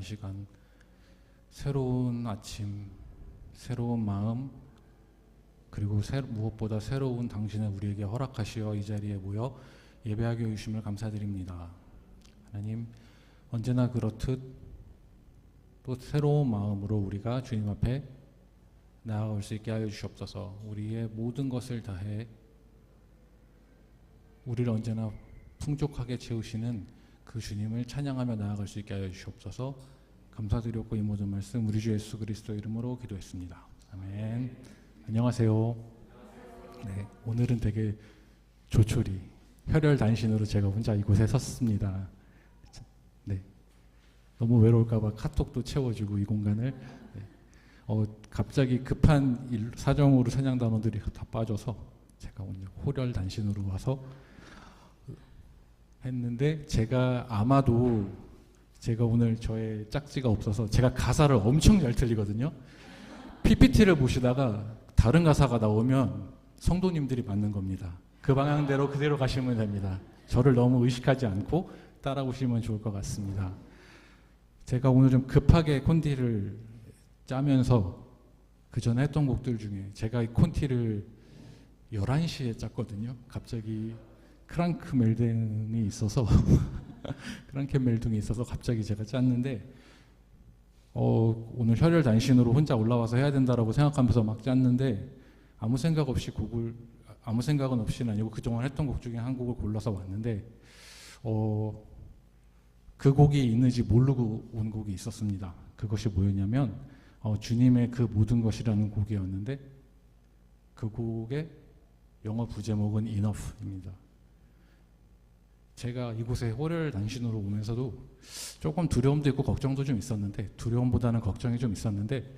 시간, 새로운 아침, 새로운 마음, 그리고 무엇보다 새로운 당신을 우리에게 허락하시어 이 자리에 모여 예배하게 해주심을 감사드립니다. 하나님, 언제나 그렇듯 또 새로운 마음으로 우리가 주님 앞에 나아갈 수 있게 하여 주시옵소서. 우리의 모든 것을 다해 우리를 언제나 풍족하게 채우시는 그 주님을 찬양하며 나아갈 수 있게 하여 주시옵소서. 감사드렸고 이 모든 말씀 우리 주 예수 그리스도 이름으로 기도했습니다. 아멘. 안녕하세요. 네, 오늘은 되게 조촐히 혈혈단신으로 제가 혼자 이곳에 섰습니다. 네, 너무 외로울까봐 카톡도 채워주고 이 공간을. 네. 갑자기 급한 사정으로 찬양단원들이 다 빠져서 제가 오늘 홀혈단신으로 와서 했는데, 아마도 제가 오늘 저의 짝지가 없어서 제가 가사를 엄청 잘 틀리거든요. PPT를 보시다가 다른 가사가 나오면 성도님들이 맞는 겁니다. 그 방향대로 그대로 가시면 됩니다. 저를 너무 의식하지 않고 따라오시면 좋을 것 같습니다. 제가 오늘 좀 급하게 콘티를 짜면서 그 전에 했던 곡들 중에 제가 이 콘티를 11시에 짰거든요. 갑자기 크랑크 멜등이 있어서 크랑크 멜등이 있어서 갑자기 제가 짰는데 오늘 혈혈단신으로 혼자 올라와서 해야 된다라고 생각하면서 막 짰는데 아무 생각은 없이는 아니고 그동안 했던 곡 중에 한 곡을 골라서 왔는데 그 곡이 있는지 모르고 온 곡이 있었습니다. 그것이 뭐였냐면 주님의 그 모든 것이라는 곡이었는데 그 곡의 영어 부제목은 Enough입니다. 제가 이곳에 홀혈단신으로 오면서도 조금 두려움도 있고 걱정도 좀 있었는데, 두려움보다는 걱정이 좀 있었는데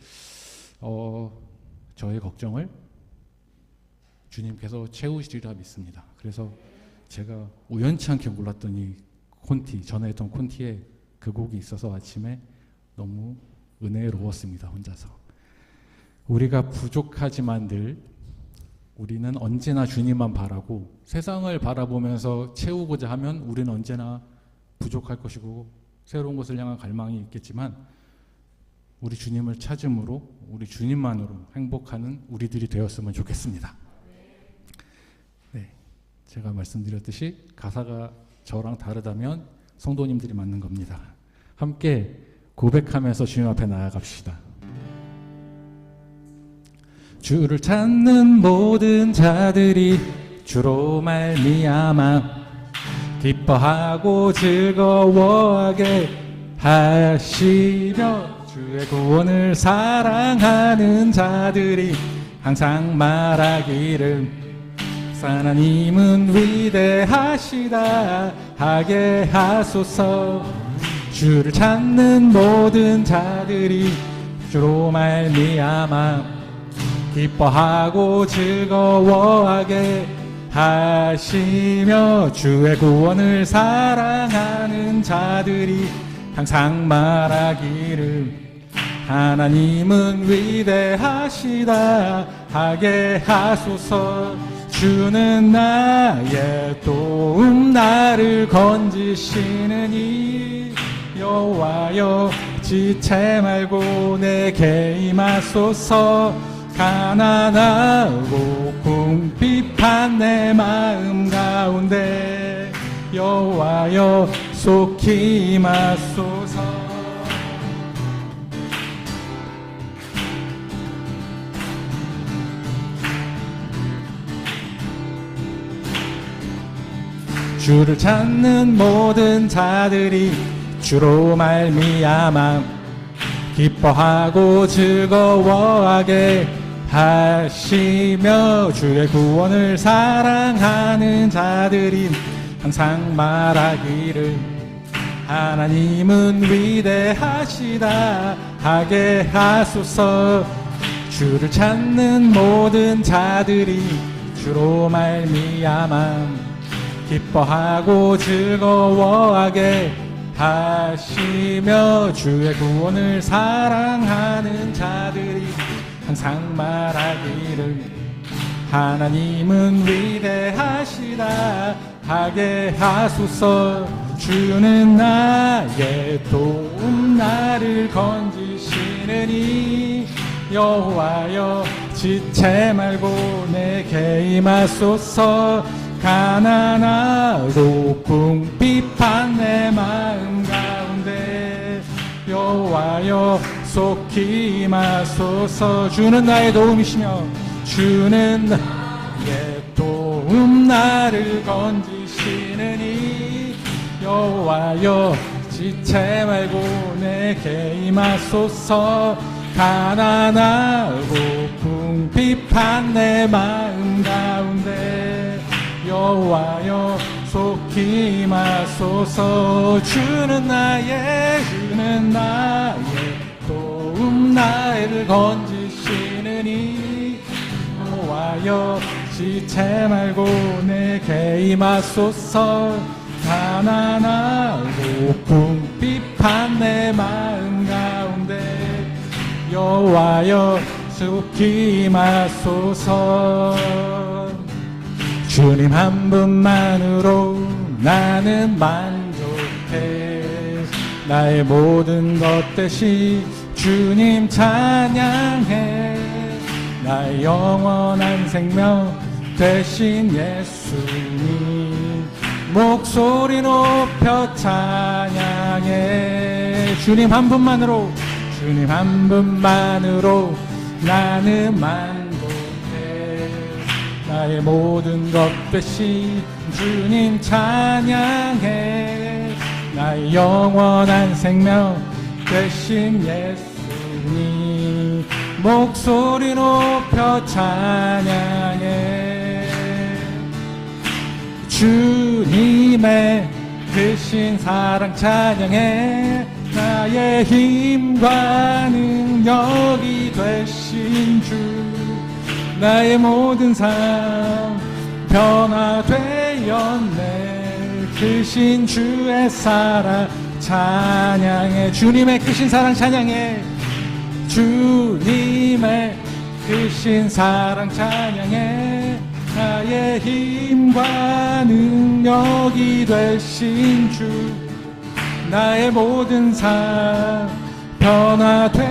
저의 걱정을 주님께서 채우시리라 믿습니다. 그래서 제가 우연치 않게 몰랐던 이 콘티, 전에 했던 콘티에 그 곡이 있어서 아침에 너무 은혜로웠습니다. 혼자서. 우리가 부족하지만 늘 우리는 언제나 주님만 바라고 세상을 바라보면서 채우고자 하면 우리는 언제나 부족할 것이고 새로운 것을 향한 갈망이 있겠지만, 우리 주님을 찾음으로 우리 주님만으로 행복하는 우리들이 되었으면 좋겠습니다. 네, 제가 말씀드렸듯이 가사가 저랑 다르다면 성도님들이 맞는 겁니다. 함께 고백하면서 주님 앞에 나아갑시다. 주를 찾는 모든 자들이 주로 말미암아 기뻐하고 즐거워하게 하시며, 주의 구원을 사랑하는 자들이 항상 말하기를 하나님은 위대하시다 하게 하소서. 주를 찾는 모든 자들이 주로 말미암아 기뻐하고 즐거워하게 하시며, 주의 구원을 사랑하는 자들이 항상 말하기를 하나님은 위대하시다 하게 하소서. 주는 나의 도움, 나를 건지시느니 여호와여 지체 말고 내게 임하소서. 가난하고 궁핍한 내 마음 가운데 여호와여 속히 임하소서. 주를 찾는 모든 자들이 주로 말미암아 기뻐하고 즐거워하게 하시며, 주의 구원을 사랑하는 자들이 항상 말하기를 하나님은 위대하시다 하게 하소서. 주를 찾는 모든 자들이 주로 말미암아 기뻐하고 즐거워하게 하시며, 주의 구원을 사랑하는 자들이 항상 말하기를 하나님은 위대하시다 하게 하소서. 주는 나의 도움, 나를 건지시느니 여호와여 지체 말고 내게 임하소서. 가난하고 궁핍한 내 마음 가운데 여호와여 속히 임하소서. 주는 나의 도움이시며 주는 나의 도움, 나를 건지시느니 여호와여 지체 말고 내게 임하소서. 가난하고 궁핍한 내 마음 가운데 여호와여 속히 임하소서. 주는 나의 도움, 나를 건지시느니 여호와여 지체 말고 내게 임하소서. 가난하고 궁핍한 내 마음 가운데 여호와여 속히 임하소서. 주님 한 분만으로 나는 만족해. 나의 모든 것 대신 주님 찬양해. 나의 영원한 생명 대신 예수님 목소리 높여 찬양해. 주님 한 분만으로 나는 만족해. 나의 모든 것 대신 주님 찬양해. 나의 영원한 생명 대신 예수님 목소리 높여 찬양해. 주님의 크신 사랑 찬양해. 나의 힘과 능력이 되신 주, 나의 모든 삶 변화되었네. 크신 주의 사랑 찬양해. 주님의 크신 사랑 찬양해. 주님의 크신 사랑 찬양해. 나의 힘과 능력이 되신 주, 나의 모든 삶 변화되었네.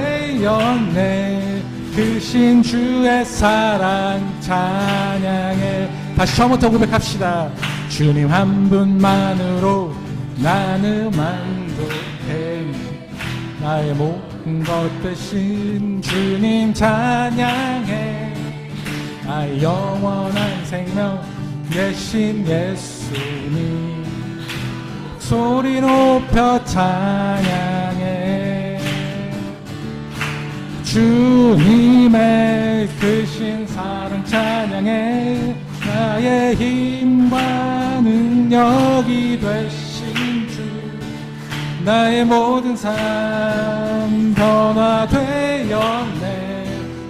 크신 주의 사랑 찬양해. 다시 처음부터 고백합시다. 주님 한 분만으로 나는 만족해. 나의 모든 것 대신 주님 찬양해. 나의 영원한 생명 대신 예수님 소리 높여 찬양해. 주님의 크신 사랑 찬양해. 나의 힘과 능력이 되신 주, 나의 모든 삶 변화되었네.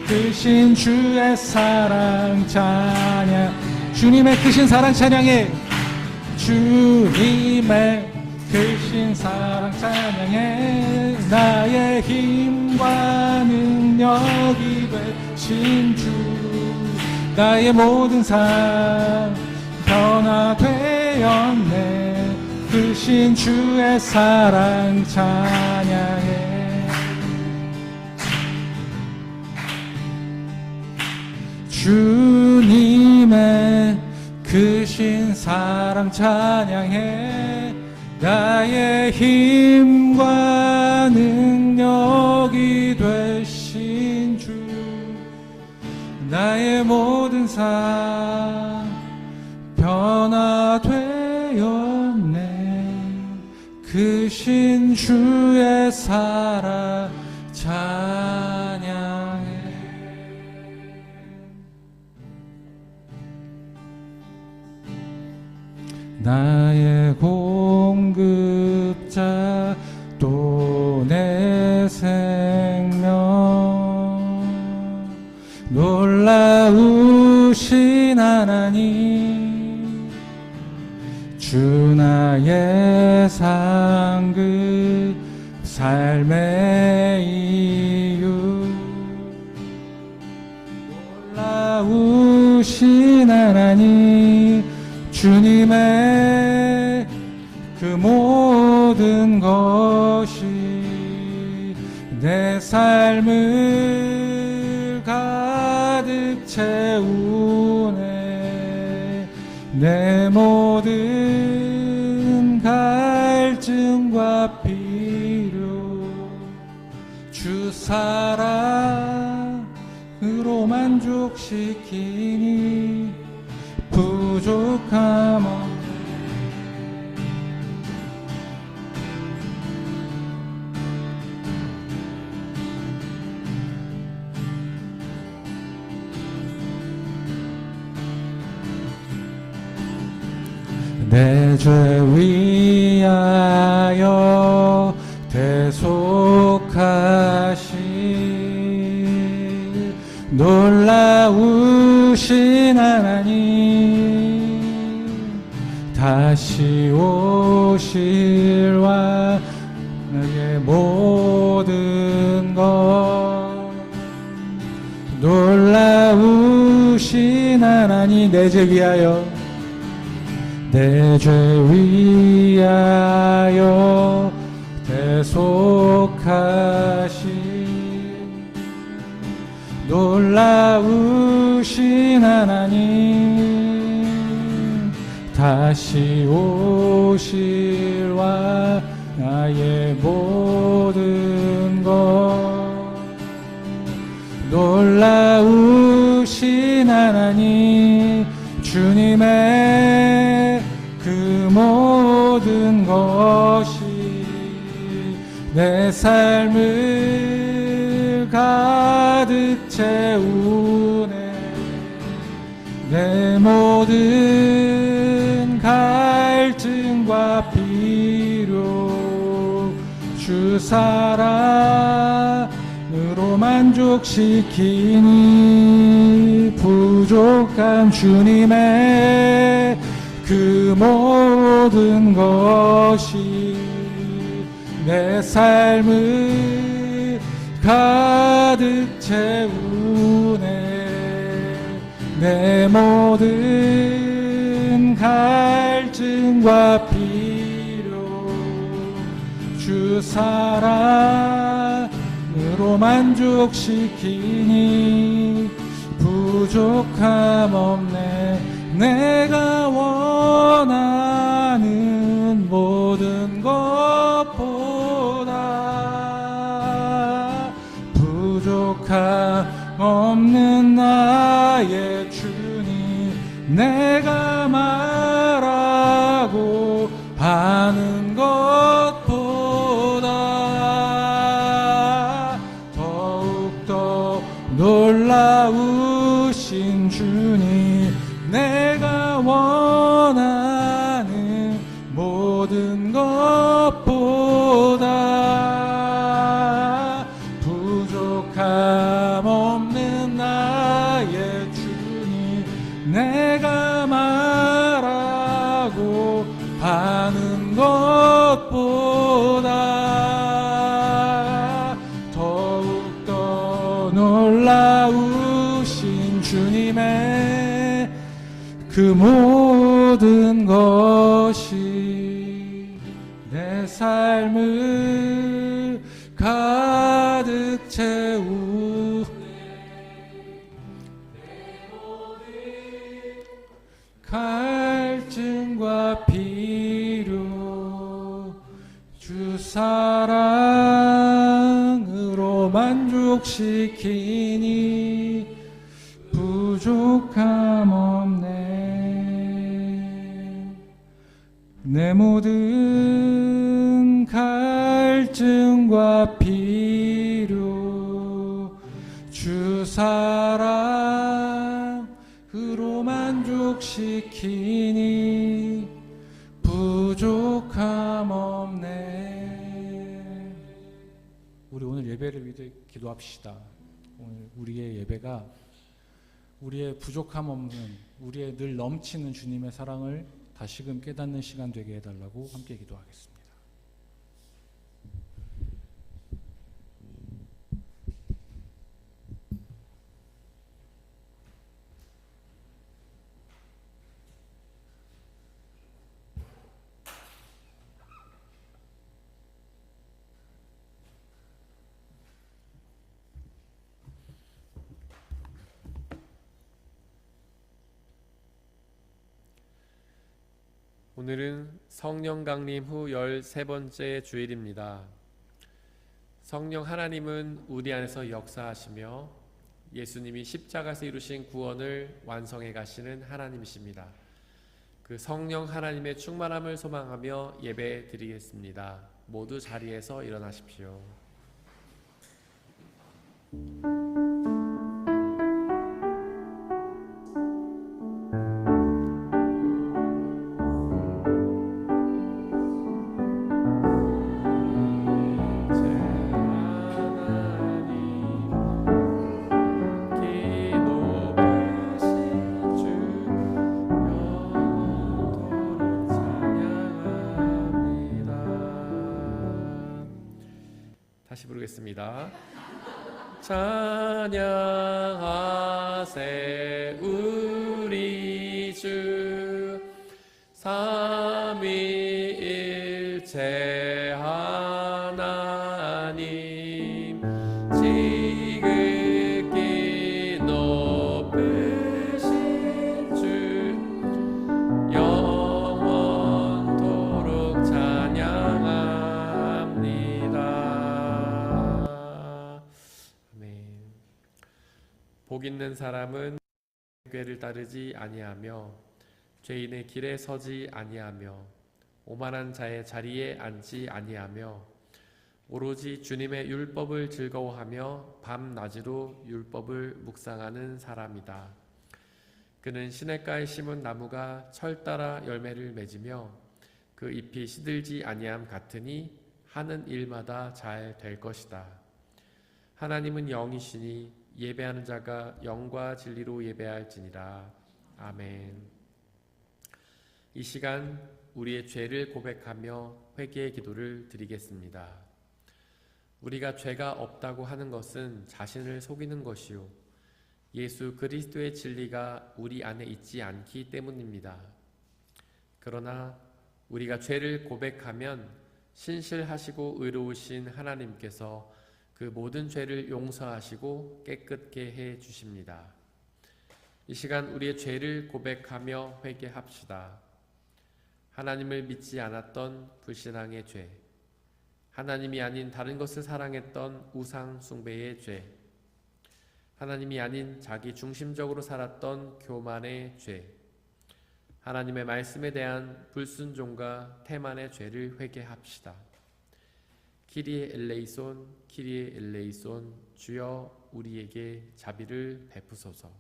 크신 주의 사랑 찬양. 주님의 크신 사랑 찬양해. 주님의 크신 사랑 찬양해. 나의 힘과 능력이 되신 주, 나의 모든 삶 변화되었네. 크신 주의 사랑 찬양해. 주님의 크신 사랑 찬양해. 나의 힘과 능력이 되신 주, 나의 모든 삶 변화되었네. 크신 주의 사랑 찬양해. 나의 공급자 또 내 생명, 놀라우신 하나님, 주 나의 상급 삶의 이유, 놀라우신 하나님, 주님의 그 내 삶을 가득 채우네. 내 모든 갈증과 필요 주 사랑으로 만족시키니 부족함 없네. 내 죄 위하여 대속하신 놀라우신 하나님, 다시 오실와 나의 모든 것 놀라우신 하나님, 내 죄 위하여 내 죄 위하여 대속하신 놀라우신 하나님, 다시 오실와 나의 모든 것 놀라우신 하나님, 주님의 그 모든 것이 내 삶을 가득 채우네. 내 모든 갈증과 필요 주 사랑으로 만족시키니 부족한 주님의 그 모든 것이 내 삶을 가득 채우네. 내 모든 갈증과 필요 주 사랑으로 만족시키니 부족함 없네. 내가 원하는 모든 것보다 부족함 없는 나의 주님, 내가 말하고 하는 것보다 더욱더 놀라우신 주님, 내가 원하는 모든 것보다 부족함 없는 나의 주님, 내가 말하고 하는 것보다 더욱더 놀라우신 주님의 그 모든 것이 내 삶을 가득 채우네. 갈증과 필요 주 사랑으로 만족시키니 부족함 없네. 내 모든 갈증과 필요 주 사랑으로 만족시키니 부족함 없네. 우리 오늘 예배를 위해 기도합시다. 오늘 우리의 예배가 우리의 부족함 없는, 우리의 늘 넘치는 주님의 사랑을 다시금 깨닫는 시간 되게 해달라고 함께 기도하겠습니다. 오늘은 성령 강림 후 13번째 주일입니다. 성령 하나님은 우리 안에서 역사하시며 예수님이 십자가에서 이루신 구원을 완성해 가시는 하나님이십니다. 그 성령 하나님의 충만함을 소망하며 예배 드리겠습니다. 모두 자리에서 일어나십시오. 다시 부르겠습니다. 찬양하세 우리 주 삼위일체 하나님 지극히 높으신 주 영원토록 찬양합니다. 아멘. 복 있는 사람은 꾀를 따르지 아니하며 죄인의 길에 서지 아니하며 오만한 자의 자리에 앉지 아니하며 오로지 주님의 율법을 즐거워하며 밤낮으로 율법을 묵상하는 사람이다. 그는 시냇가에 심은 나무가 철 따라 열매를 맺으며 그 잎이 시들지 아니함 같으니 하는 일마다 잘 될 것이다. 하나님은 영이시니 예배하는 자가 영과 진리로 예배할지니라. 아멘. 이 시간 우리의 죄를 고백하며 회개의 기도를 드리겠습니다. 우리가 죄가 없다고 하는 것은 자신을 속이는 것이요 예수 그리스도의 진리가 우리 안에 있지 않기 때문입니다. 그러나 우리가 죄를 고백하면 신실하시고 의로우신 하나님께서 그 모든 죄를 용서하시고 깨끗게 해 주십니다. 이 시간 우리의 죄를 고백하며 회개합시다. 하나님을 믿지 않았던 불신앙의 죄, 하나님이 아닌 다른 것을 사랑했던 우상 숭배의 죄, 하나님이 아닌 자기 중심적으로 살았던 교만의 죄, 하나님의 말씀에 대한 불순종과 태만의 죄를 회개합시다. 키리에 엘레이손, 키리에 엘레이손, 주여 우리에게 자비를 베푸소서.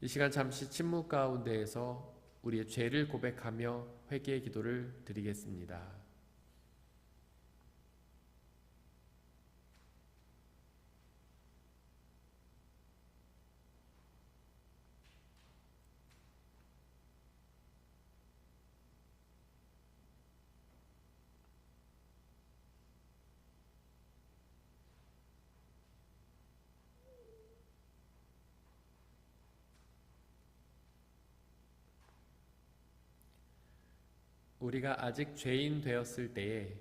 이 시간 잠시 침묵 가운데에서 우리의 죄를 고백하며 회개의 기도를 드리겠습니다. 우리가 아직 죄인 되었을 때에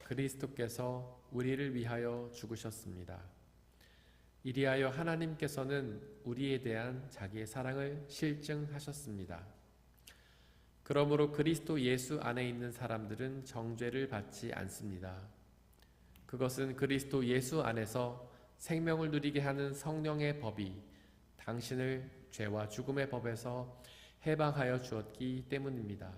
그리스도께서 우리를 위하여 죽으셨습니다. 이리하여 하나님께서는 우리에 대한 자기의 사랑을 실증하셨습니다. 그러므로 그리스도 예수 안에 있는 사람들은 정죄를 받지 않습니다. 그것은 그리스도 예수 안에서 생명을 누리게 하는 성령의 법이 당신을 죄와 죽음의 법에서 해방하여 주었기 때문입니다.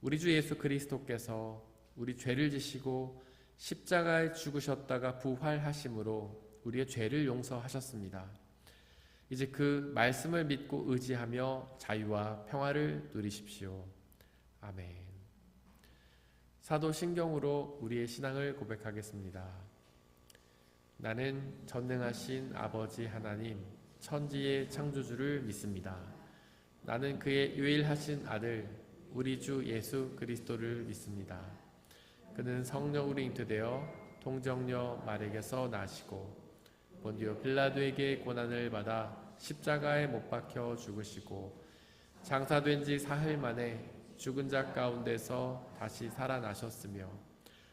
우리 주 예수 그리스도께서 우리 죄를 지시고 십자가에 죽으셨다가 부활하심으로 우리의 죄를 용서하셨습니다. 이제 그 말씀을 믿고 의지하며 자유와 평화를 누리십시오. 아멘. 사도신경으로 우리의 신앙을 고백하겠습니다. 나는 전능하신 아버지 하나님, 천지의 창조주를 믿습니다. 나는 그의 유일하신 아들 우리 주 예수 그리스도를 믿습니다. 그는 성령으로 잉태되어 동정녀 마리아에게서 나시고 본디오 빌라도에게 고난을 받아 십자가에 못 박혀 죽으시고 장사된 지 사흘 만에 죽은 자 가운데서 다시 살아나셨으며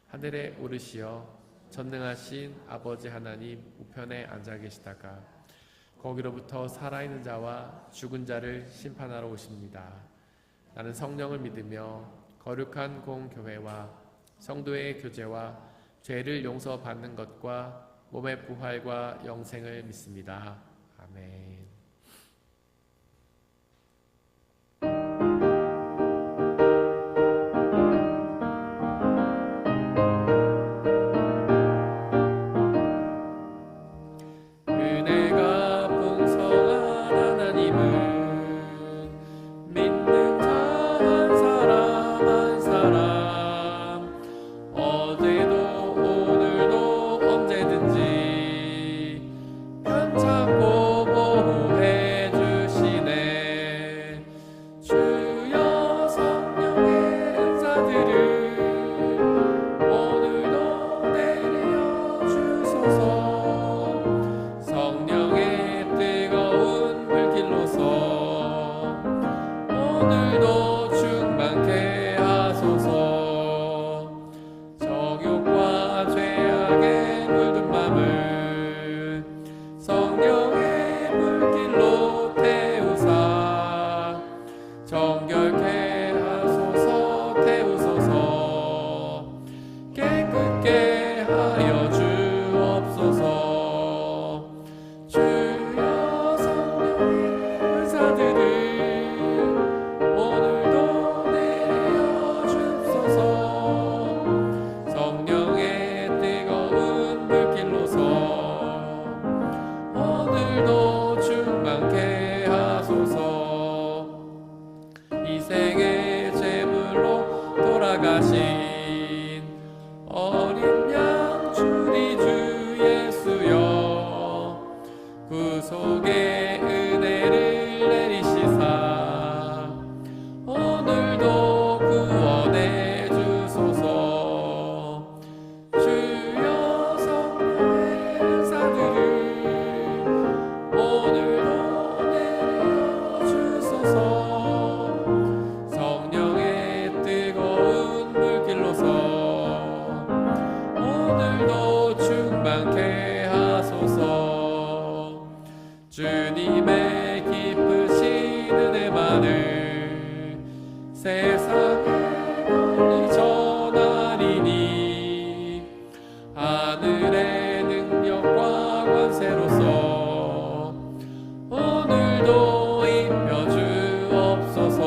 하늘에 오르시어 전능하신 아버지 하나님 우편에 앉아 계시다가 거기로부터 살아있는 자와 죽은 자를 심판하러 오십니다. 나는 성령을 믿으며 거룩한 공교회와 성도의 교제와 죄를 용서받는 것과 몸의 부활과 영생을 믿습니다. 아멘. 은혜가 풍성한 하나님은 믿는 자 한 사람 한 사람 어제도 오늘도 언제든지 편찮고 보호해 주시네. 주여 성령의 은사들을 오늘도 내려 주소서. 성령의 뜨거운 불길로서 오늘도 충만케 하소서. 정욕과 죄악에 물든 맘을 성령의 불길로 태우사 정결케 하소서. 태우소서. 깨끗게 하여 주옵소서. 주여 성령의 은사들을 오늘도 내려 주소서. 성령의 뜨거운 불길로서 오늘도 충만케 하소서. 이 생의 제물로 돌아가신 어린 양 주리 주 예수여 구속의 은혜를 내리시사 오늘도 구원해 주소서. 주여 성령의 은사들을 오늘도 내려 주소서. 성령의 뜨거운 불길로서 오늘도 충만케 하소서. 주님의 기쁘신 은혜만을 세상에 널리 전하리니 하늘의 능력과 관세로서 오늘도 입혀 주옵소서.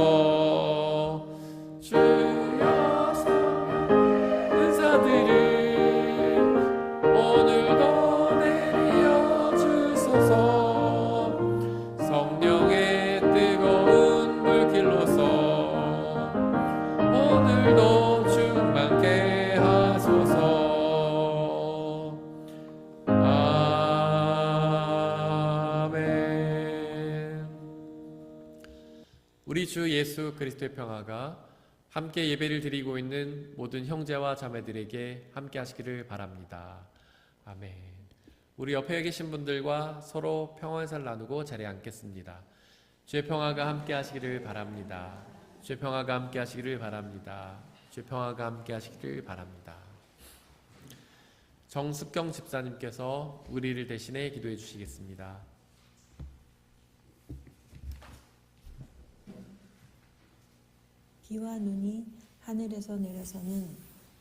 주여 성령의 은사들을 오늘도 내려 주소서. 성령의 뜨거운 불길로서 오늘도 충만케 하소서. 아멘. 우리 주 예수 그리스도의 평화가 함께 예배를 드리고 있는 모든 형제와 자매들에게 함께 하시기를 바랍니다. 아멘. 우리 옆에 계신 분들과 서로 평화의 나누고 자리에 앉겠습니다. 주의 평화가 함께 하시기를 바랍니다. 주의 평화가 함께 하시기를 바랍니다. 주의 평화가 함께 하시기를 바랍니다. 정숙경 집사님께서 우리를 대신해 기도해 주시겠습니다. 비와 눈이 하늘에서 내려서는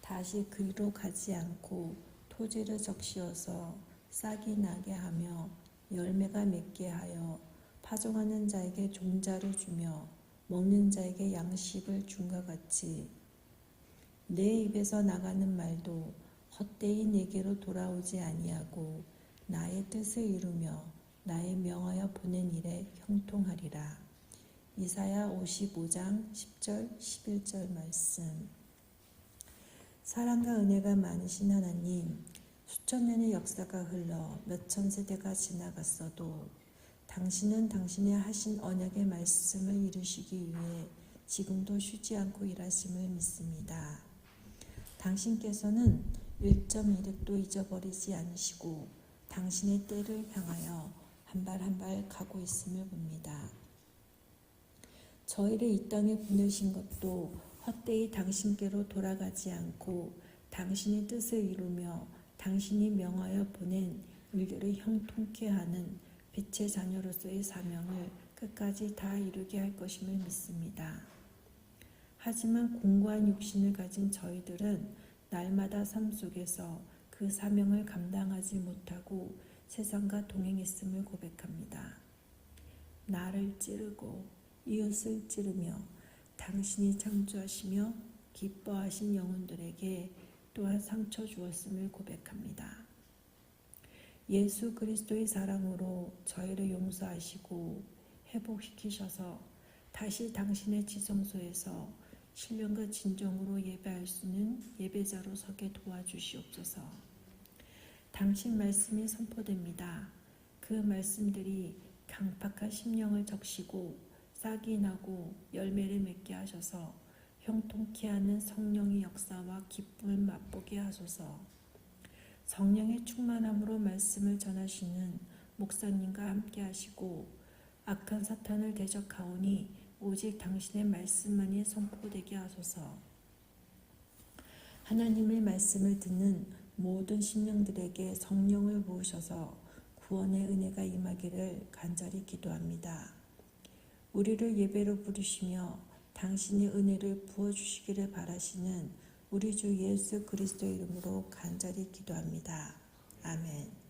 다시 그리로 가지 않고 토지를 적시어서 싹이 나게 하며 열매가 맺게 하여 파종하는 자에게 종자를 주며 먹는 자에게 양식을 준과 같이 내 입에서 나가는 말도 헛되이 내게로 돌아오지 아니하고 나의 뜻을 이루며 나의 명하여 보낸 일에 형통하리라. 이사야 55장 10절 11절 말씀. 사랑과 은혜가 많으신 하나님, 수천 년의 역사가 흘러 몇천 세대가 지나갔어도 당신은 당신의 하신 언약의 말씀을 이루시기 위해 지금도 쉬지 않고 일하심을 믿습니다. 당신께서는 1.1획도 잊어버리지 않으시고 당신의 때를 향하여 한 발 한 발 가고 있음을 봅니다. 저희를 이 땅에 보내신 것도 헛되이 당신께로 돌아가지 않고 당신의 뜻을 이루며 당신이 명하여 보낸 일들을 형통케 하는 빛의 자녀로서의 사명을 끝까지 다 이루게 할 것임을 믿습니다. 하지만 공고한 육신을 가진 저희들은 날마다 삶 속에서 그 사명을 감당하지 못하고 세상과 동행했음을 고백합니다. 나를 찌르고 이웃을 찌르며 당신이 창조하시며 기뻐하신 영혼들에게 또한 상처 주었음을 고백합니다. 예수 그리스도의 사랑으로 저희를 용서하시고 회복시키셔서 다시 당신의 지성소에서 신령과 진정으로 예배할 수 있는 예배자로 서게 도와주시옵소서. 당신 말씀이 선포됩니다. 그 말씀들이 강팍한 심령을 적시고 싹이 나고 열매를 맺게 하셔서 형통케 하는 성령의 역사와 기쁨을 맛보게 하소서. 성령의 충만함으로 말씀을 전하시는 목사님과 함께 하시고 악한 사탄을 대적하오니 오직 당신의 말씀만이 선포되게 하소서. 하나님의 말씀을 듣는 모든 심령들에게 성령을 부으셔서 구원의 은혜가 임하기를 간절히 기도합니다. 우리를 예배로 부르시며 당신의 은혜를 부어주시기를 바라시는 우리 주 예수 그리스도의 이름으로 간절히 기도합니다. 아멘.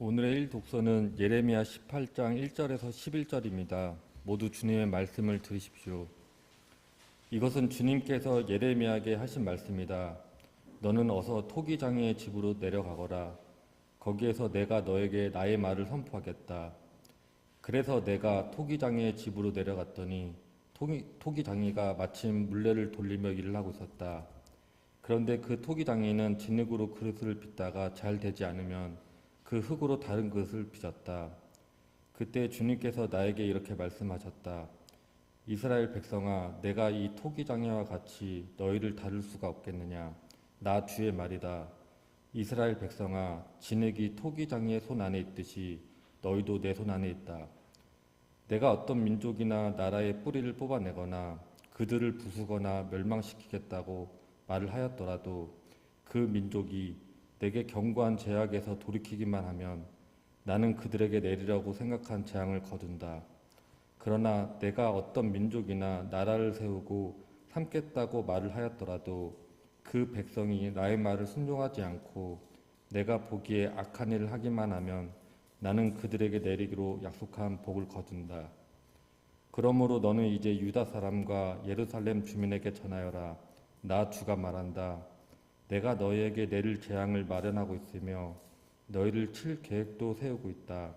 오늘의 독서는 예레미야 18장 1절에서 11절입니다. 모두 주님의 말씀을 들으십시오. 이것은 주님께서 예레미야에게 하신 말씀이다. 너는 어서 토기장이의 집으로 내려가거라. 거기에서 내가 너에게 나의 말을 선포하겠다. 그래서 내가 토기장이의 집으로 내려갔더니 토기장이가 마침 물레를 돌리며 일을 하고 있었다. 그런데 그 토기장이는 진흙으로 그릇을 빚다가 잘 되지 않으면 그 흙으로 다른 그릇을 빚었다. 그때 주님께서 나에게 이렇게 말씀하셨다. 이스라엘 백성아, 내가 이 토기장이와 같이 너희를 다룰 수가 없겠느냐? 나 주의 말이다. 이스라엘 백성아, 진흙이 토기장이의 손 안에 있듯이 너희도 내 손 안에 있다. 내가 어떤 민족이나 나라의 뿌리를 뽑아내거나 그들을 부수거나 멸망시키겠다고 말을 하였더라도 그 민족이 내게 견고한 제약에서 돌이키기만 하면 나는 그들에게 내리려고 생각한 재앙을 거둔다. 그러나 내가 어떤 민족이나 나라를 세우고 삼겠다고 말을 하였더라도 그 백성이 나의 말을 순종하지 않고 내가 보기에 악한 일을 하기만 하면 나는 그들에게 내리기로 약속한 복을 거둔다. 그러므로 너는 이제 유다 사람과 예루살렘 주민에게 전하여라. 나 주가 말한다. 내가 너희에게 내릴 재앙을 마련하고 있으며 너희를 칠 계획도 세우고 있다.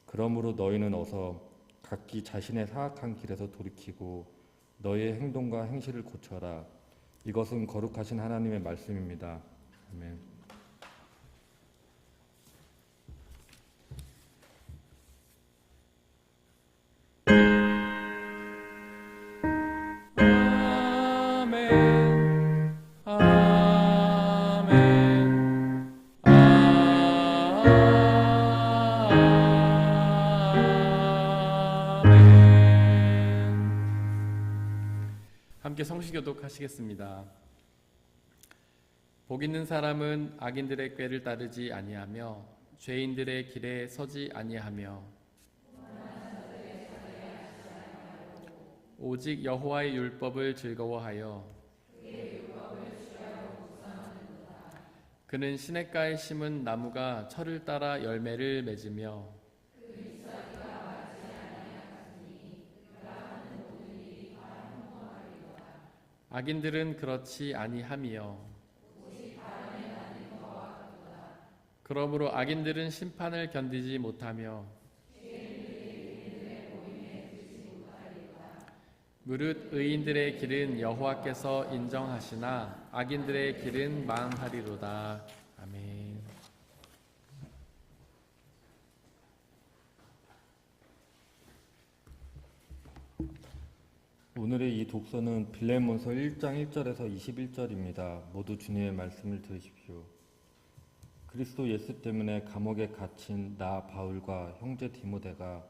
그러므로 너희는 어서 각기 자신의 사악한 길에서 돌이키고 너희의 행동과 행실을 고쳐라. 이것은 거룩하신 하나님의 말씀입니다. 아멘. 함께 성시교독 하시겠습니다. 복 있는 사람은 악인들의 꾀를 따르지 아니하며 죄인들의 길에 서지 아니하며 오직 여호와의 율법을 즐거워하여 그는 시냇가에 심은 나무가 철을 따라 열매를 맺으며 악인들은 그렇지 아니하며 그러므로 악인들은 심판을 견디지 못하며 무릇 의인들의 길은 여호와께서 인정하시나 악인들의 길은 망하리로다. 아멘. 오늘의 이 독서는 빌레몬서 1장 1절에서 21절입니다. 모두 주님의 말씀을 들으십시오. 그리스도 예수 때문에 감옥에 갇힌 나 바울과 형제 디모데가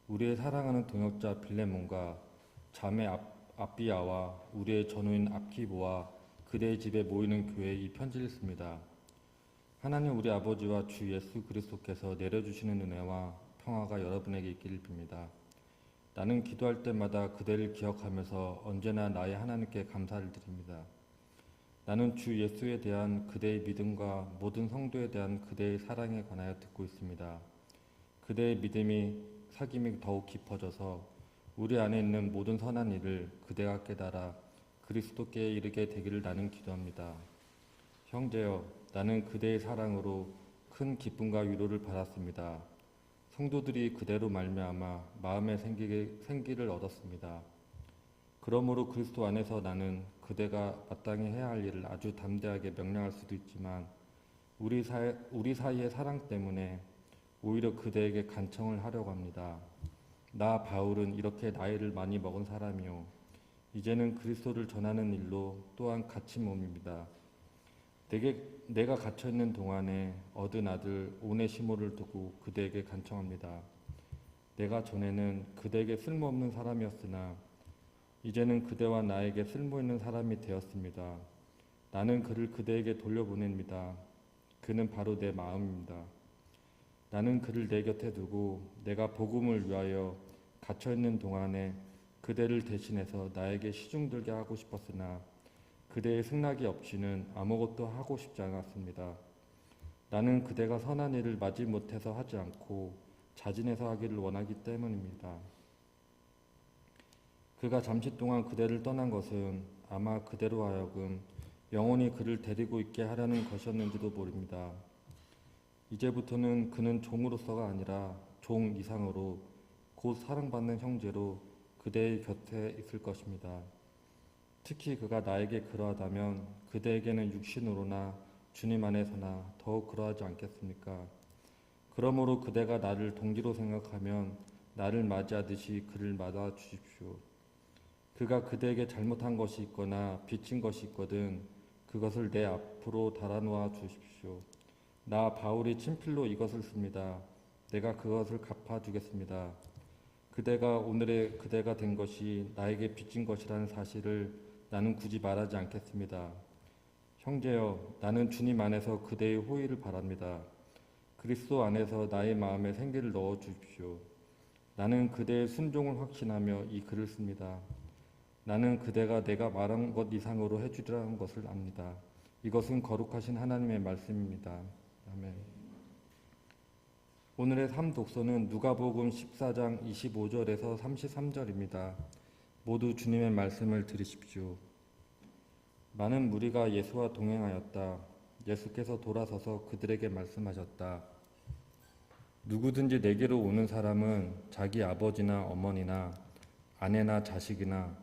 우리의 사랑하는 동역자 빌레몬과 자매 아비아와 우리의 전우인 아키보와 그대의 집에 모이는 교회에 이 편지를 씁니다. 하나님 우리 아버지와 주 예수 그리스도께서 내려주시는 은혜와 평화가 여러분에게 있기를 빕니다. 나는 기도할 때마다 그대를 기억하면서 언제나 나의 하나님께 감사를 드립니다. 나는 주 예수에 대한 그대의 믿음과 모든 성도에 대한 그대의 사랑에 관하여 듣고 있습니다. 그대의 믿음이 사귐이 더욱 깊어져서 우리 안에 있는 모든 선한 일을 그대가 깨달아 그리스도께 이르게 되기를 나는 기도합니다. 형제여, 나는 그대의 사랑으로 큰 기쁨과 위로를 받았습니다. 성도들이 그대로 말미암아 마음의 생기를 얻었습니다. 그러므로 그리스도 안에서 나는 그대가 마땅히 해야 할 일을 아주 담대하게 명령할 수도 있지만 우리 사이의 사랑 때문에 오히려 그대에게 간청을 하려고 합니다. 나 바울은 이렇게 나이를 많이 먹은 사람이요 이제는 그리스도를 전하는 일로 또한 갇힌 몸입니다. 내가 갇혀있는 동안에 얻은 아들 오네시모를 두고 그대에게 간청합니다. 내가 전에는 그대에게 쓸모없는 사람이었으나 이제는 그대와 나에게 쓸모있는 사람이 되었습니다. 나는 그를 그대에게 돌려보냅니다. 그는 바로 내 마음입니다. 나는 그를 내 곁에 두고 내가 복음을 위하여 갇혀있는 동안에 그대를 대신해서 나에게 시중들게 하고 싶었으나 그대의 승낙이 없이는 아무것도 하고 싶지 않았습니다. 나는 그대가 선한 일을 마지못해서 하지 않고 자진해서 하기를 원하기 때문입니다. 그가 잠시 동안 그대를 떠난 것은 아마 그대로 하여금 영원히 그를 데리고 있게 하려는 것이었는지도 모릅니다. 이제부터는 그는 종으로서가 아니라 종 이상으로 곧 사랑받는 형제로 그대의 곁에 있을 것입니다. 특히 그가 나에게 그러하다면 그대에게는 육신으로나 주님 안에서나 더욱 그러하지 않겠습니까? 그러므로 그대가 나를 동기로 생각하면 나를 맞이하듯이 그를 맞아 주십시오. 그가 그대에게 잘못한 것이 있거나 비친 것이 있거든 그것을 내 앞으로 달아놓아 주십시오. 나 바울이 친필로 이것을 씁니다. 내가 그것을 갚아주겠습니다. 그대가 오늘의 그대가 된 것이 나에게 빚진 것이라는 사실을 나는 굳이 말하지 않겠습니다. 형제여, 나는 주님 안에서 그대의 호의를 바랍니다. 그리스도 안에서 나의 마음에 생기를 넣어 주십시오. 나는 그대의 순종을 확신하며 이 글을 씁니다. 나는 그대가 내가 말한 것 이상으로 해주리라는 것을 압니다. 이것은 거룩하신 하나님의 말씀입니다. 아멘. 오늘의 삶독서는 누가복음 14장 25절에서 33절입니다. 모두 주님의 말씀을 들으십시오. 많은 무리가 예수와 동행하였다. 예수께서 돌아서서 그들에게 말씀하셨다. 누구든지 내게로 오는 사람은 자기 아버지나 어머니나 아내나 자식이나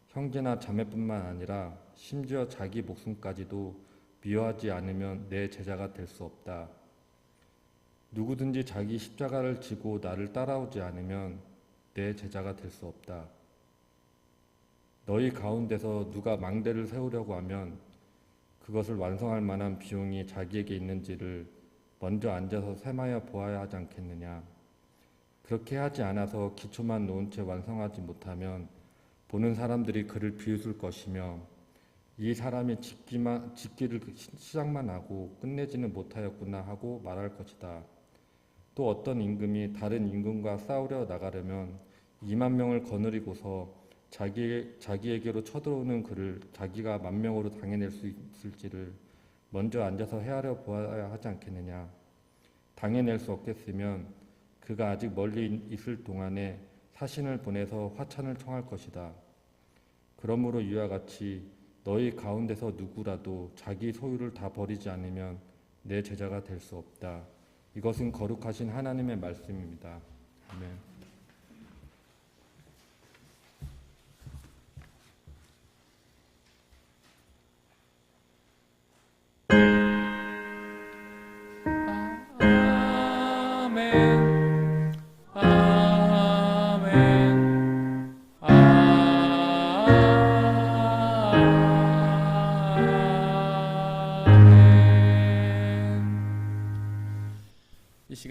형제나 자매뿐만 아니라 심지어 자기 목숨까지도 미워하지 않으면 내 제자가 될 수 없다. 누구든지 자기 십자가를 지고 나를 따라오지 않으면 내 제자가 될 수 없다. 너희 가운데서 누가 망대를 세우려고 하면 그것을 완성할 만한 비용이 자기에게 있는지를 먼저 앉아서 셈하여 보아야 하지 않겠느냐. 그렇게 하지 않아서 기초만 놓은 채 완성하지 못하면 보는 사람들이 그를 비웃을 것이며 이 사람이 짓기를 시작만 하고 끝내지는 못하였구나 하고 말할 것이다. 또 어떤 임금이 다른 임금과 싸우려 나가려면 2만 명을 거느리고서 자기에게로 쳐들어오는 그를 자기가 10,000명으로 당해낼 수 있을지를 먼저 앉아서 헤아려 보아야 하지 않겠느냐. 당해낼 수 없겠으면 그가 아직 멀리 있을 동안에 사신을 보내서 화찬을 청할 것이다. 그러므로 이와 같이 너희 가운데서 누구라도 자기 소유를 다 버리지 않으면 내 제자가 될 수 없다. 이것은 거룩하신 하나님의 말씀입니다. 아멘.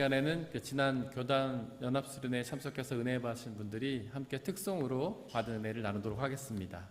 시간에는 그 지난 교단 연합수련회에 참석해서 은혜 받으신 분들이 함께 특송으로 받은 은혜를 나누도록 하겠습니다.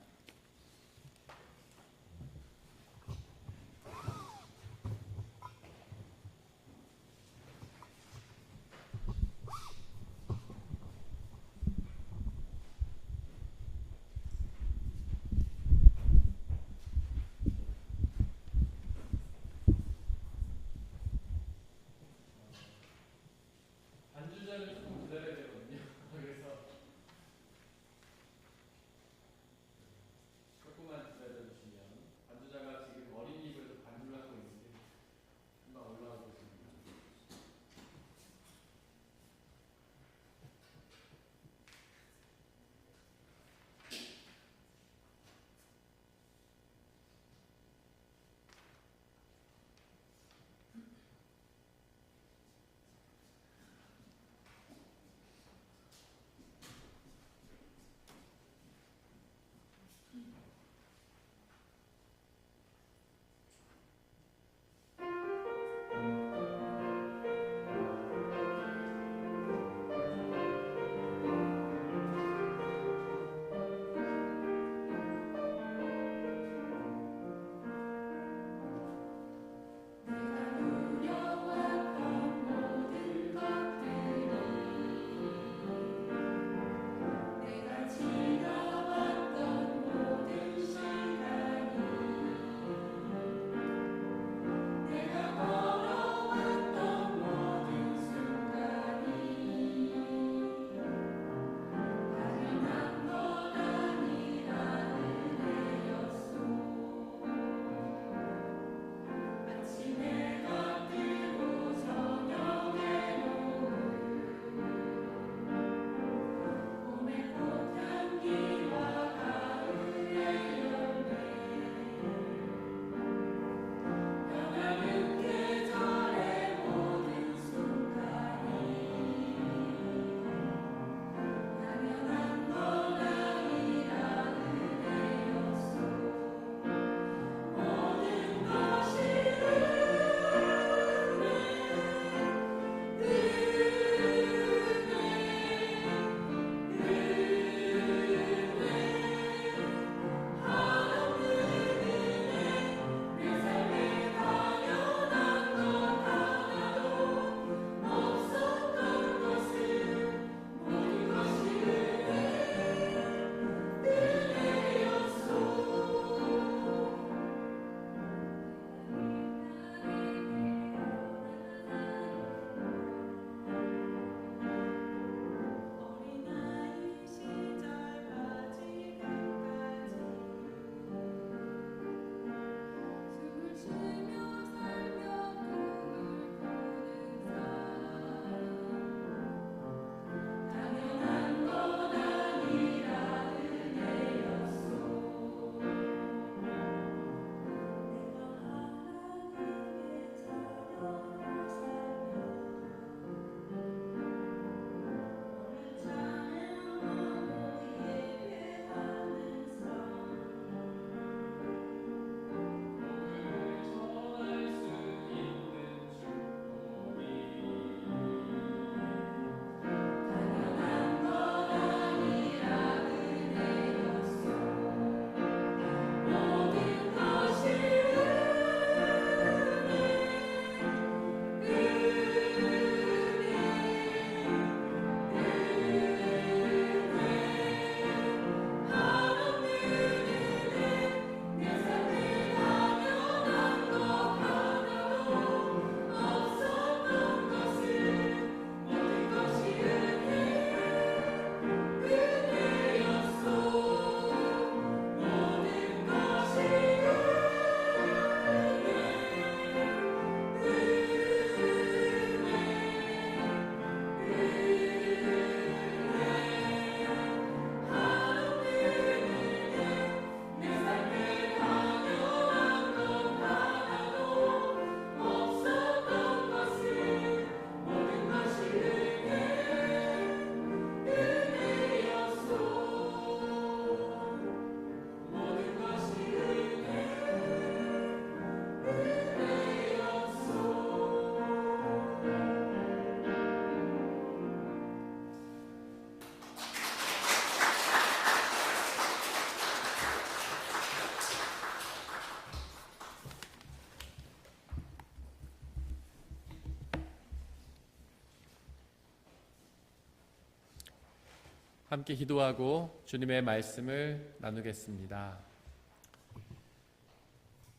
함께 기도하고 주님의 말씀을 나누겠습니다.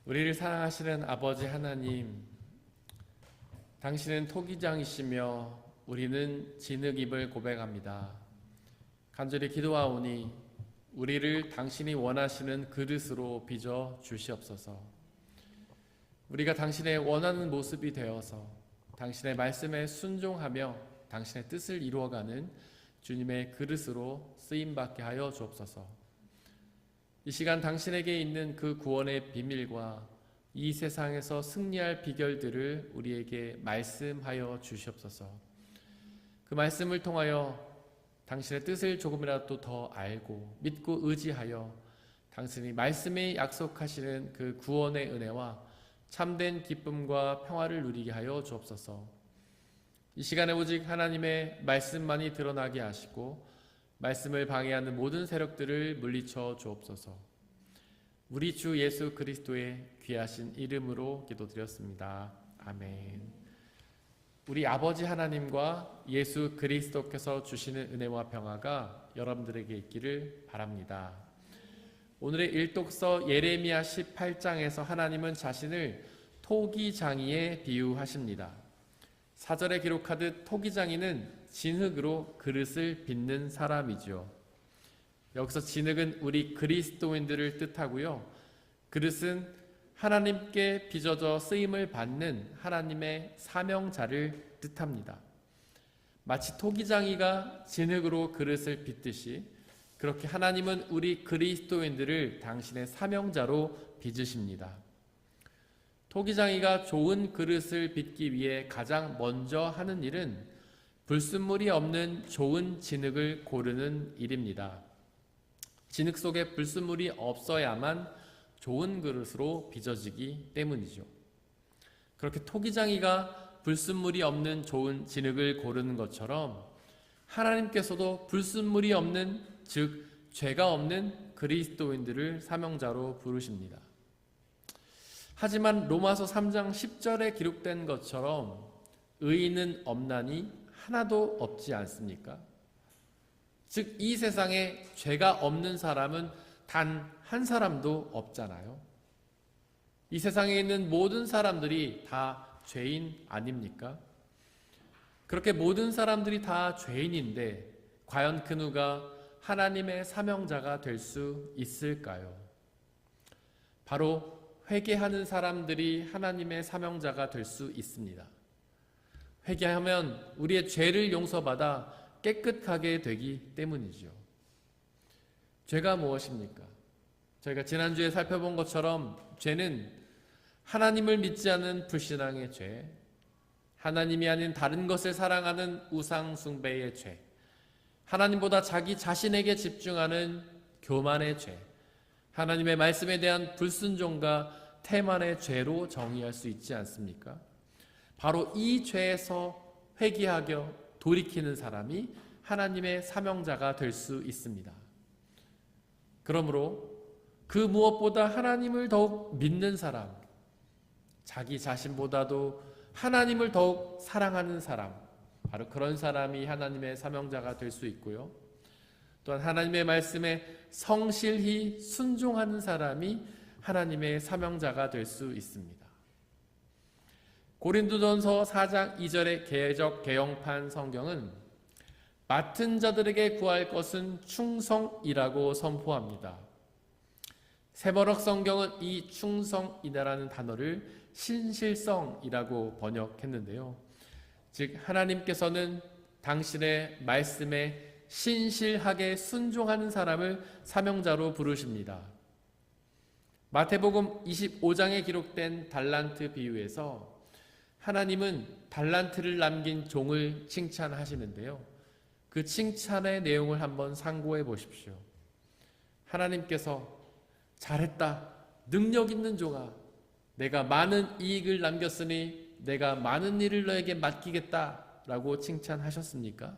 우리를 사랑하시는 아버지 하나님, 당신은 토기장이시며 우리는 진흙임을 고백합니다. 간절히 기도하오니 우리를 당신이 원하시는 그릇으로 빚어 주시옵소서. 우리가 당신의 원하는 모습이 되어서 당신의 말씀에 순종하며 당신의 뜻을 이루어가는 주님의 그릇으로 쓰임받게 하여 주옵소서. 이 시간 당신에게 있는 그 구원의 비밀과 이 세상에서 승리할 비결들을 우리에게 말씀하여 주시옵소서. 그 말씀을 통하여 당신의 뜻을 조금이라도 더 알고 믿고 의지하여 당신이 말씀에 약속하시는 그 구원의 은혜와 참된 기쁨과 평화를 누리게 하여 주옵소서. 이 시간에 오직 하나님의 말씀만이 드러나게 하시고 말씀을 방해하는 모든 세력들을 물리쳐 주옵소서. 우리 주 예수 그리스도의 귀하신 이름으로 기도드렸습니다. 아멘. 우리 아버지 하나님과 예수 그리스도께서 주시는 은혜와 평화가 여러분들에게 있기를 바랍니다. 오늘의 일독서 예레미야 18장에서 하나님은 자신을 토기장이에 비유하십니다. 4절에 기록하듯 토기장이는 진흙으로 그릇을 빚는 사람이죠. 여기서 진흙은 우리 그리스도인들을 뜻하고요. 그릇은 하나님께 빚어져 쓰임을 받는 하나님의 사명자를 뜻합니다. 마치 토기장이가 진흙으로 그릇을 빚듯이 그렇게 하나님은 우리 그리스도인들을 당신의 사명자로 빚으십니다. 토기장이가 좋은 그릇을 빚기 위해 가장 먼저 하는 일은 불순물이 없는 좋은 진흙을 고르는 일입니다. 진흙 속에 불순물이 없어야만 좋은 그릇으로 빚어지기 때문이죠. 그렇게 토기장이가 불순물이 없는 좋은 진흙을 고르는 것처럼 하나님께서도 불순물이 없는, 즉 죄가 없는 그리스도인들을 사명자로 부르십니다. 하지만 로마서 3장 10절에 기록된 것처럼 의인은 없나니 하나도 없지 않습니까? 즉 이 세상에 죄가 없는 사람은 단 한 사람도 없잖아요. 이 세상에 있는 모든 사람들이 다 죄인 아닙니까? 그렇게 모든 사람들이 다 죄인인데 과연 그 누가 하나님의 사명자가 될 수 있을까요? 바로 회개하는 사람들이 하나님의 사명자가 될 수 있습니다. 회개하면 우리의 죄를 용서받아 깨끗하게 되기 때문이죠. 죄가 무엇입니까? 저희가 지난주에 살펴본 것처럼 죄는 하나님을 믿지 않는 불신앙의 죄, 하나님이 아닌 다른 것을 사랑하는 우상 숭배의 죄, 하나님보다 자기 자신에게 집중하는 교만의 죄, 하나님의 말씀에 대한 불순종과 태만의 죄로 정의할 수 있지 않습니까? 바로 이 죄에서 회개하여 돌이키는 사람이 하나님의 사명자가 될 수 있습니다. 그러므로 그 무엇보다 하나님을 더욱 믿는 사람, 자기 자신보다도 하나님을 더욱 사랑하는 사람, 바로 그런 사람이 하나님의 사명자가 될 수 있고요. 또한 하나님의 말씀에 성실히 순종하는 사람이 하나님의 사명자가 될 수 있습니다. 고린도전서 4장 2절의 개역 개영판 성경은 맡은 자들에게 구할 것은 충성이라고 선포합니다. 세번역 성경은 이 충성이라는 단어를 신실성이라고 번역했는데요. 즉 하나님께서는 당신의 말씀에 신실하게 순종하는 사람을 사명자로 부르십니다. 마태복음 25장에 기록된 달란트 비유에서 하나님은 달란트를 남긴 종을 칭찬하시는데요. 그 칭찬의 내용을 한번 상고해 보십시오. 하나님께서 잘했다, 능력 있는 종아, 내가 많은 이익을 남겼으니 내가 많은 일을 너에게 맡기겠다라고 칭찬하셨습니까?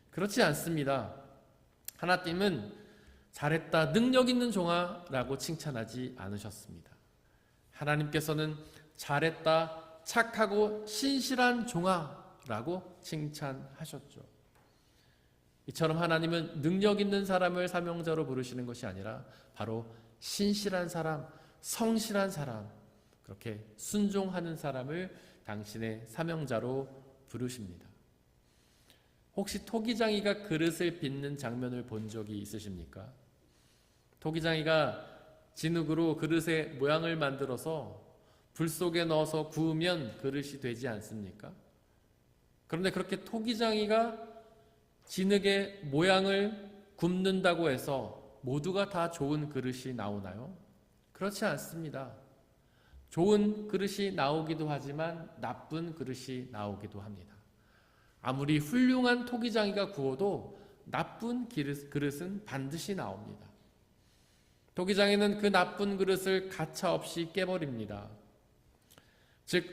그렇지 않습니다. 하나님은 잘했다, 능력 있는 종아 라고 칭찬하지 않으셨습니다. 하나님께서는 잘했다, 착하고 신실한 종아 라고 칭찬하셨죠. 이처럼 하나님은 능력 있는 사람을 사명자로 부르시는 것이 아니라 바로 신실한 사람, 성실한 사람, 그렇게 순종하는 사람을 당신의 사명자로 부르십니다. 혹시 토기장이가 그릇을 빚는 장면을 본 적이 있으십니까? 토기장이가 진흙으로 그릇의 모양을 만들어서 불 속에 넣어서 구우면 그릇이 되지 않습니까? 그런데 그렇게 토기장이가 진흙의 모양을 굽는다고 해서 모두가 다 좋은 그릇이 나오나요? 그렇지 않습니다. 좋은 그릇이 나오기도 하지만 나쁜 그릇이 나오기도 합니다. 아무리 훌륭한 토기장이가 구워도 나쁜 그릇은 반드시 나옵니다. 토기장이는 그 나쁜 그릇을 가차없이 깨버립니다. 즉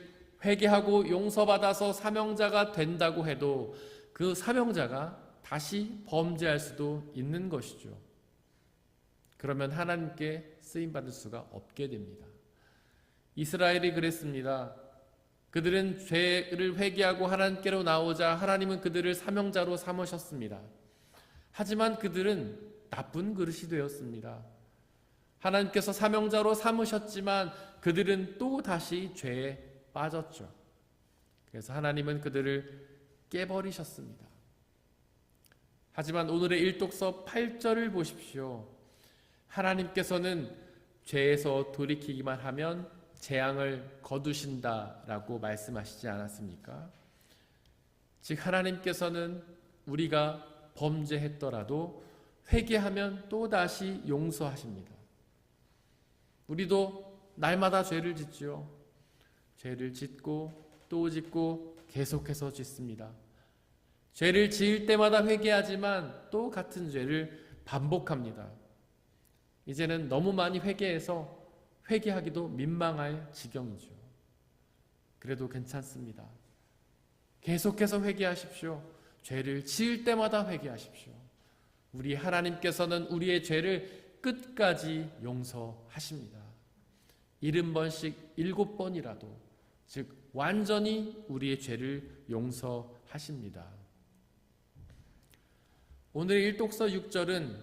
회개하고 용서받아서 사명자가 된다고 해도 그 사명자가 다시 범죄할 수도 있는 것이죠. 그러면 하나님께 쓰임받을 수가 없게 됩니다. 이스라엘이 그랬습니다. 그들은 죄를 회개하고 하나님께로 나오자 하나님은 그들을 사명자로 삼으셨습니다. 하지만 그들은 나쁜 그릇이 되었습니다. 하나님께서 사명자로 삼으셨지만 그들은 또 다시 죄에 빠졌죠. 그래서 하나님은 그들을 깨버리셨습니다. 하지만 오늘의 일독서 8절을 보십시오. 하나님께서는 죄에서 돌이키기만 하면 재앙을 거두신다라고 말씀하시지 않았습니까? 즉 하나님께서는 우리가 범죄했더라도 회개하면 또다시 용서하십니다. 우리도 날마다 죄를 짓죠. 죄를 짓고 또 짓고 계속해서 짓습니다. 죄를 지을 때마다 회개하지만 또 같은 죄를 반복합니다. 이제는 너무 많이 회개해서 회개하기도 민망할 지경이죠. 그래도 괜찮습니다. 계속해서 회개하십시오. 죄를 지을 때마다 회개하십시오. 우리 하나님께서는 우리의 죄를 끝까지 용서하십니다. 70번씩 7번이라도, 즉 완전히 우리의 죄를 용서하십니다. 오늘 일독서 6절은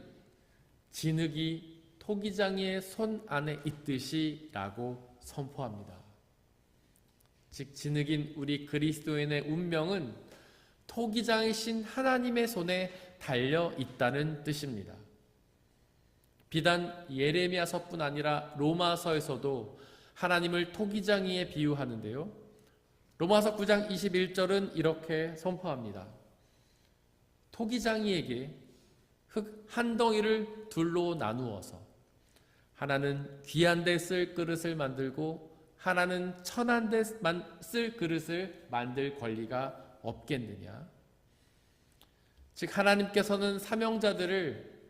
진흙이 토기장이의 손 안에 있듯이 라고 선포합니다. 즉 진흙인 우리 그리스도인의 운명은 토기장이신 하나님의 손에 달려 있다는 뜻입니다. 비단 예레미야서뿐 아니라 로마서에서도 하나님을 토기장이에 비유하는데요. 로마서 9장 21절은 이렇게 선포합니다. 토기장이에게 흙 한 덩이를 둘로 나누어서 하나는 귀한 데 쓸 그릇을 만들고 하나는 천한 데 쓸 그릇을 만들 권리가 없겠느냐. 즉 하나님께서는 사명자들을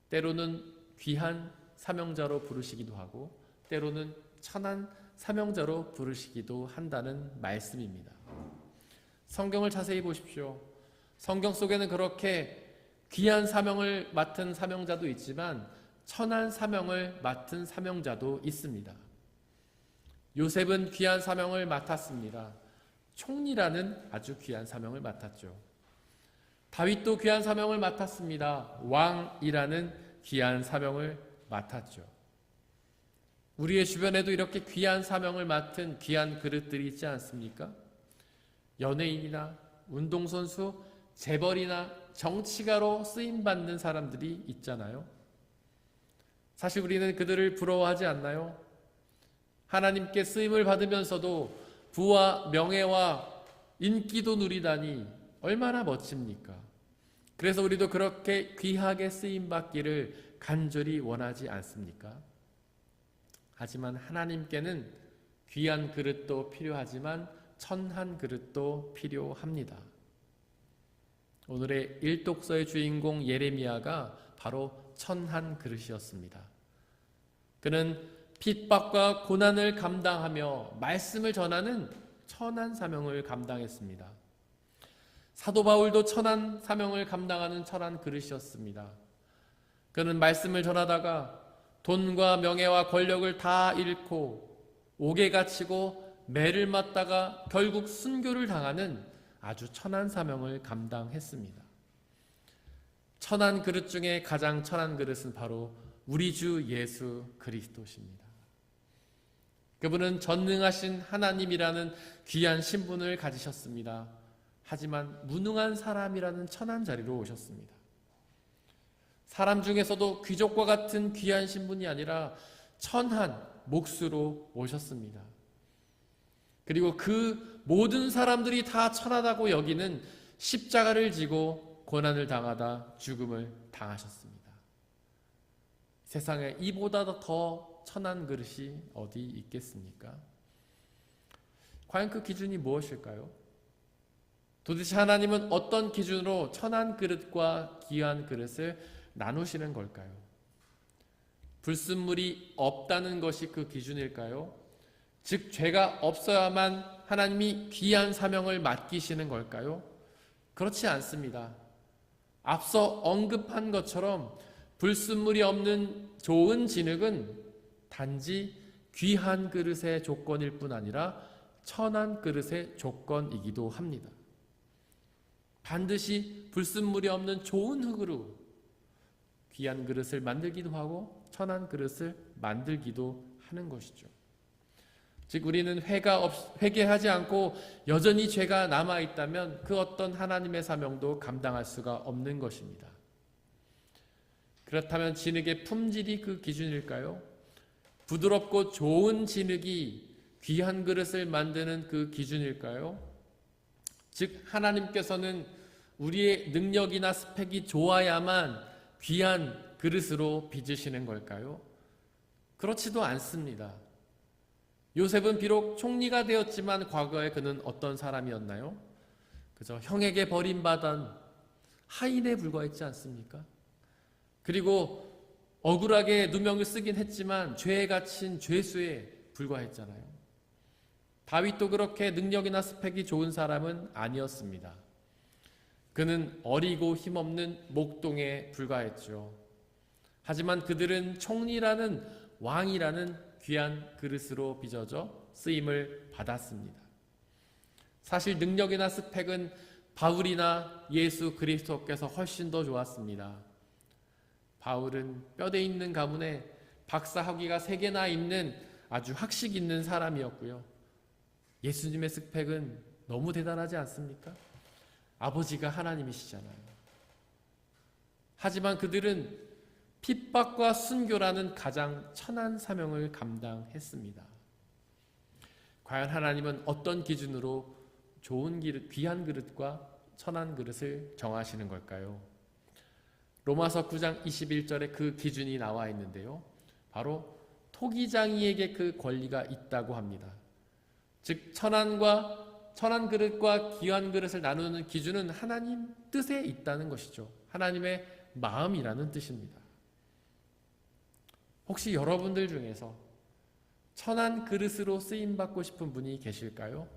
때로는 귀한 사명자로 부르시기도 하고 때로는 천한 사명자로 부르시기도 한다는 말씀입니다. 성경을 자세히 보십시오. 성경 속에는 그렇게 귀한 사명을 맡은 사명자도 있지만 천한 사명을 맡은 사명자도 있습니다. 요셉은 귀한 사명을 맡았습니다. 총리라는 아주 귀한 사명을 맡았죠. 다윗도 귀한 사명을 맡았습니다. 왕이라는 귀한 사명을 맡았죠. 우리의 주변에도 이렇게 귀한 사명을 맡은 귀한 그릇들이 있지 않습니까? 연예인이나 운동선수, 재벌이나 정치가로 쓰임받는 사람들이 있잖아요. 사실 우리는 그들을 부러워하지 않나요? 하나님께 쓰임을 받으면서도 부와 명예와 인기도 누리다니 얼마나 멋집니까? 그래서 우리도 그렇게 귀하게 쓰임받기를 간절히 원하지 않습니까? 하지만 하나님께는 귀한 그릇도 필요하지만 천한 그릇도 필요합니다. 오늘의 일독서의 주인공 예레미야가 바로 천한 그릇이었습니다. 그는 핍박과 고난을 감당하며 말씀을 전하는 천한 사명을 감당했습니다. 사도 바울도 천한 사명을 감당하는 천한 그릇이었습니다. 그는 말씀을 전하다가 돈과 명예와 권력을 다 잃고 옥에 갇히고 매를 맞다가 결국 순교를 당하는 아주 천한 사명을 감당했습니다. 천한 그릇 중에 가장 천한 그릇은 바로 우리 주 예수 그리스도십니다. 그분은 전능하신 하나님이라는 귀한 신분을 가지셨습니다. 하지만 무능한 사람이라는 천한 자리로 오셨습니다. 사람 중에서도 귀족과 같은 귀한 신분이 아니라 천한 몫으로 오셨습니다. 그리고 그 모든 사람들이 다 천하다고 여기는 십자가를 지고 고난을 당하다 죽음을 당하셨습니다. 세상에 이보다 더 천한 그릇이 어디 있겠습니까? 과연 그 기준이 무엇일까요? 도대체 하나님은 어떤 기준으로 천한 그릇과 귀한 그릇을 나누시는 걸까요? 불순물이 없다는 것이 그 기준일까요? 즉 죄가 없어야만 하나님이 귀한 사명을 맡기시는 걸까요? 그렇지 않습니다. 앞서 언급한 것처럼 불순물이 없는 좋은 진흙은 단지 귀한 그릇의 조건일 뿐 아니라 천한 그릇의 조건이기도 합니다. 반드시 불순물이 없는 좋은 흙으로 귀한 그릇을 만들기도 하고 천한 그릇을 만들기도 하는 것이죠. 즉 우리는 회개하지 않고 여전히 죄가 남아있다면 그 어떤 하나님의 사명도 감당할 수가 없는 것입니다. 그렇다면 진흙의 품질이 그 기준일까요? 부드럽고 좋은 진흙이 귀한 그릇을 만드는 그 기준일까요? 즉 하나님께서는 우리의 능력이나 스펙이 좋아야만 귀한 그릇으로 빚으시는 걸까요? 그렇지도 않습니다. 요셉은 비록 총리가 되었지만 과거에 그는 어떤 사람이었나요? 그저 형에게 버림받은 하인에 불과했지 않습니까? 그리고 억울하게 누명을 쓰긴 했지만 죄에 갇힌 죄수에 불과했잖아요. 다윗도 그렇게 능력이나 스펙이 좋은 사람은 아니었습니다. 그는 어리고 힘없는 목동에 불과했죠. 하지만 그들은 총리라는 왕이라는 귀한 그릇으로 빚어져 쓰임을 받았습니다. 사실 능력이나 스펙은 바울이나 예수 그리스도께서 훨씬 더 좋았습니다. 바울은 뼈대 있는 가문에 박사 학위가 3개나 있는 아주 학식 있는 사람이었고요. 예수님의 스펙은 너무 대단하지 않습니까? 아버지가 하나님이시잖아요. 하지만 그들은 핍박과 순교라는 가장 천한 사명을 감당했습니다. 과연 하나님은 어떤 기준으로 좋은 그릇, 귀한 그릇과 천한 그릇을 정하시는 걸까요? 로마서 9장 21절에 그 기준이 나와 있는데요. 바로 토기장이에게 그 권리가 있다고 합니다. 즉 천한 그릇과 귀한 그릇을 나누는 기준은 하나님 뜻에 있다는 것이죠. 하나님의 마음이라는 뜻입니다. 혹시 여러분들 중에서 천한 그릇으로 쓰임받고 싶은 분이 계실까요?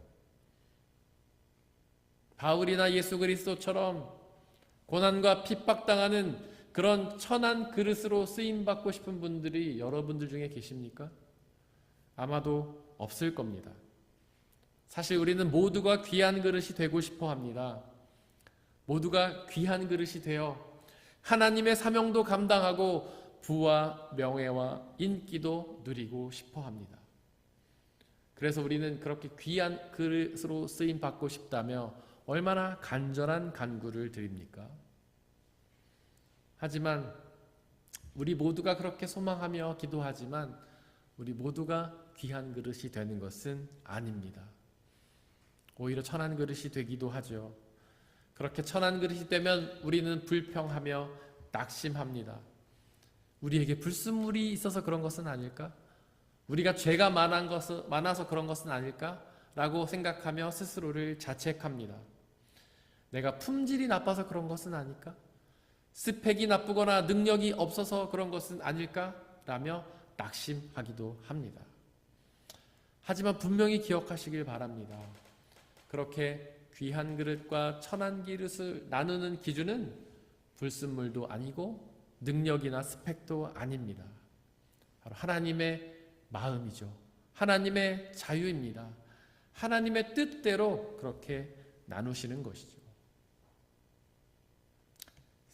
바울이나 예수 그리스도처럼 고난과 핍박당하는 그런 천한 그릇으로 쓰임받고 싶은 분들이 여러분들 중에 계십니까? 아마도 없을 겁니다. 사실 우리는 모두가 귀한 그릇이 되고 싶어 합니다. 모두가 귀한 그릇이 되어 하나님의 사명도 감당하고 부와 명예와 인기도 누리고 싶어 합니다. 그래서 우리는 그렇게 귀한 그릇으로 쓰임 받고 싶다며 얼마나 간절한 간구를 드립니까? 하지만 우리 모두가 그렇게 소망하며 기도하지만 우리 모두가 귀한 그릇이 되는 것은 아닙니다. 오히려 천한 그릇이 되기도 하죠. 그렇게 천한 그릇이 되면 우리는 불평하며 낙심합니다. 우리에게 불순물이 있어서 그런 것은 아닐까? 우리가 죄가 많아서 그런 것은 아닐까? 라고 생각하며 스스로를 자책합니다. 내가 품질이 나빠서 그런 것은 아닐까? 스펙이 나쁘거나 능력이 없어서 그런 것은 아닐까? 라며 낙심하기도 합니다. 하지만 분명히 기억하시길 바랍니다. 그렇게 귀한 그릇과 천한 그릇을 나누는 기준은 불순물도 아니고 능력이나 스펙도 아닙니다. 바로 하나님의 마음이죠. 하나님의 자유입니다. 하나님의 뜻대로 그렇게 나누시는 것이죠.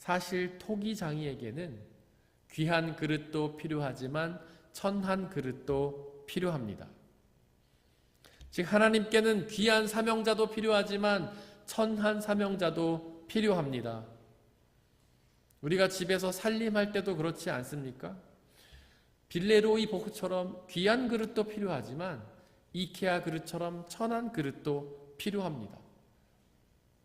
사실 토기장이에게는 귀한 그릇도 필요하지만 천한 그릇도 필요합니다. 즉 하나님께는 귀한 사명자도 필요하지만 천한 사명자도 필요합니다. 우리가 집에서 살림할 때도 그렇지 않습니까? 빌레로이 보크처럼 귀한 그릇도 필요하지만 이케아 그릇처럼 천한 그릇도 필요합니다.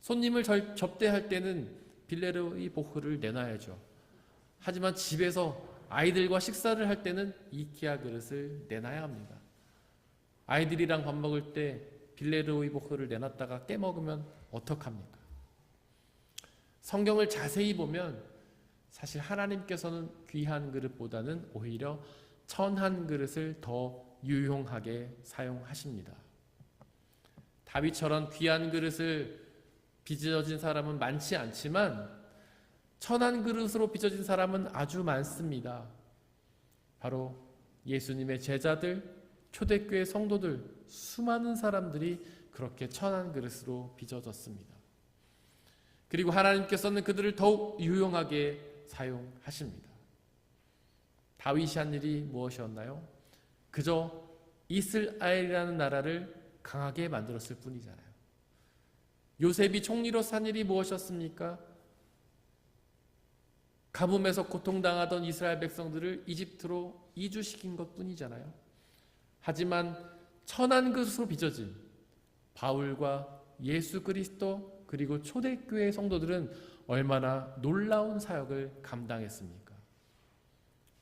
손님을 접대할 때는 빌레로이 보크를 내놔야죠. 하지만 집에서 아이들과 식사를 할 때는 이케아 그릇을 내놔야 합니다. 아이들이랑 밥 먹을 때 빌레로이 보크를 내놨다가 깨먹으면 어떡합니까? 성경을 자세히 보면 사실 하나님께서는 귀한 그릇보다는 오히려 천한 그릇을 더 유용하게 사용하십니다. 다윗처럼 귀한 그릇을 빚어진 사람은 많지 않지만 천한 그릇으로 빚어진 사람은 아주 많습니다. 바로 예수님의 제자들, 초대교회 성도들, 수많은 사람들이 그렇게 천한 그릇으로 빚어졌습니다. 그리고 하나님께서는 그들을 더욱 유용하게 사용하십니다. 다윗이 한 일이 무엇이었나요? 그저 이스라엘이라는 나라를 강하게 만들었을 뿐이잖아요. 요셉이 총리로 산 일이 무엇이었습니까? 가뭄에서 고통당하던 이스라엘 백성들을 이집트로 이주시킨 것뿐이잖아요. 하지만 천한 그릇으로 빚어진 바울과 예수 그리스도 그리고 초대교회 성도들은 얼마나 놀라운 사역을 감당했습니까?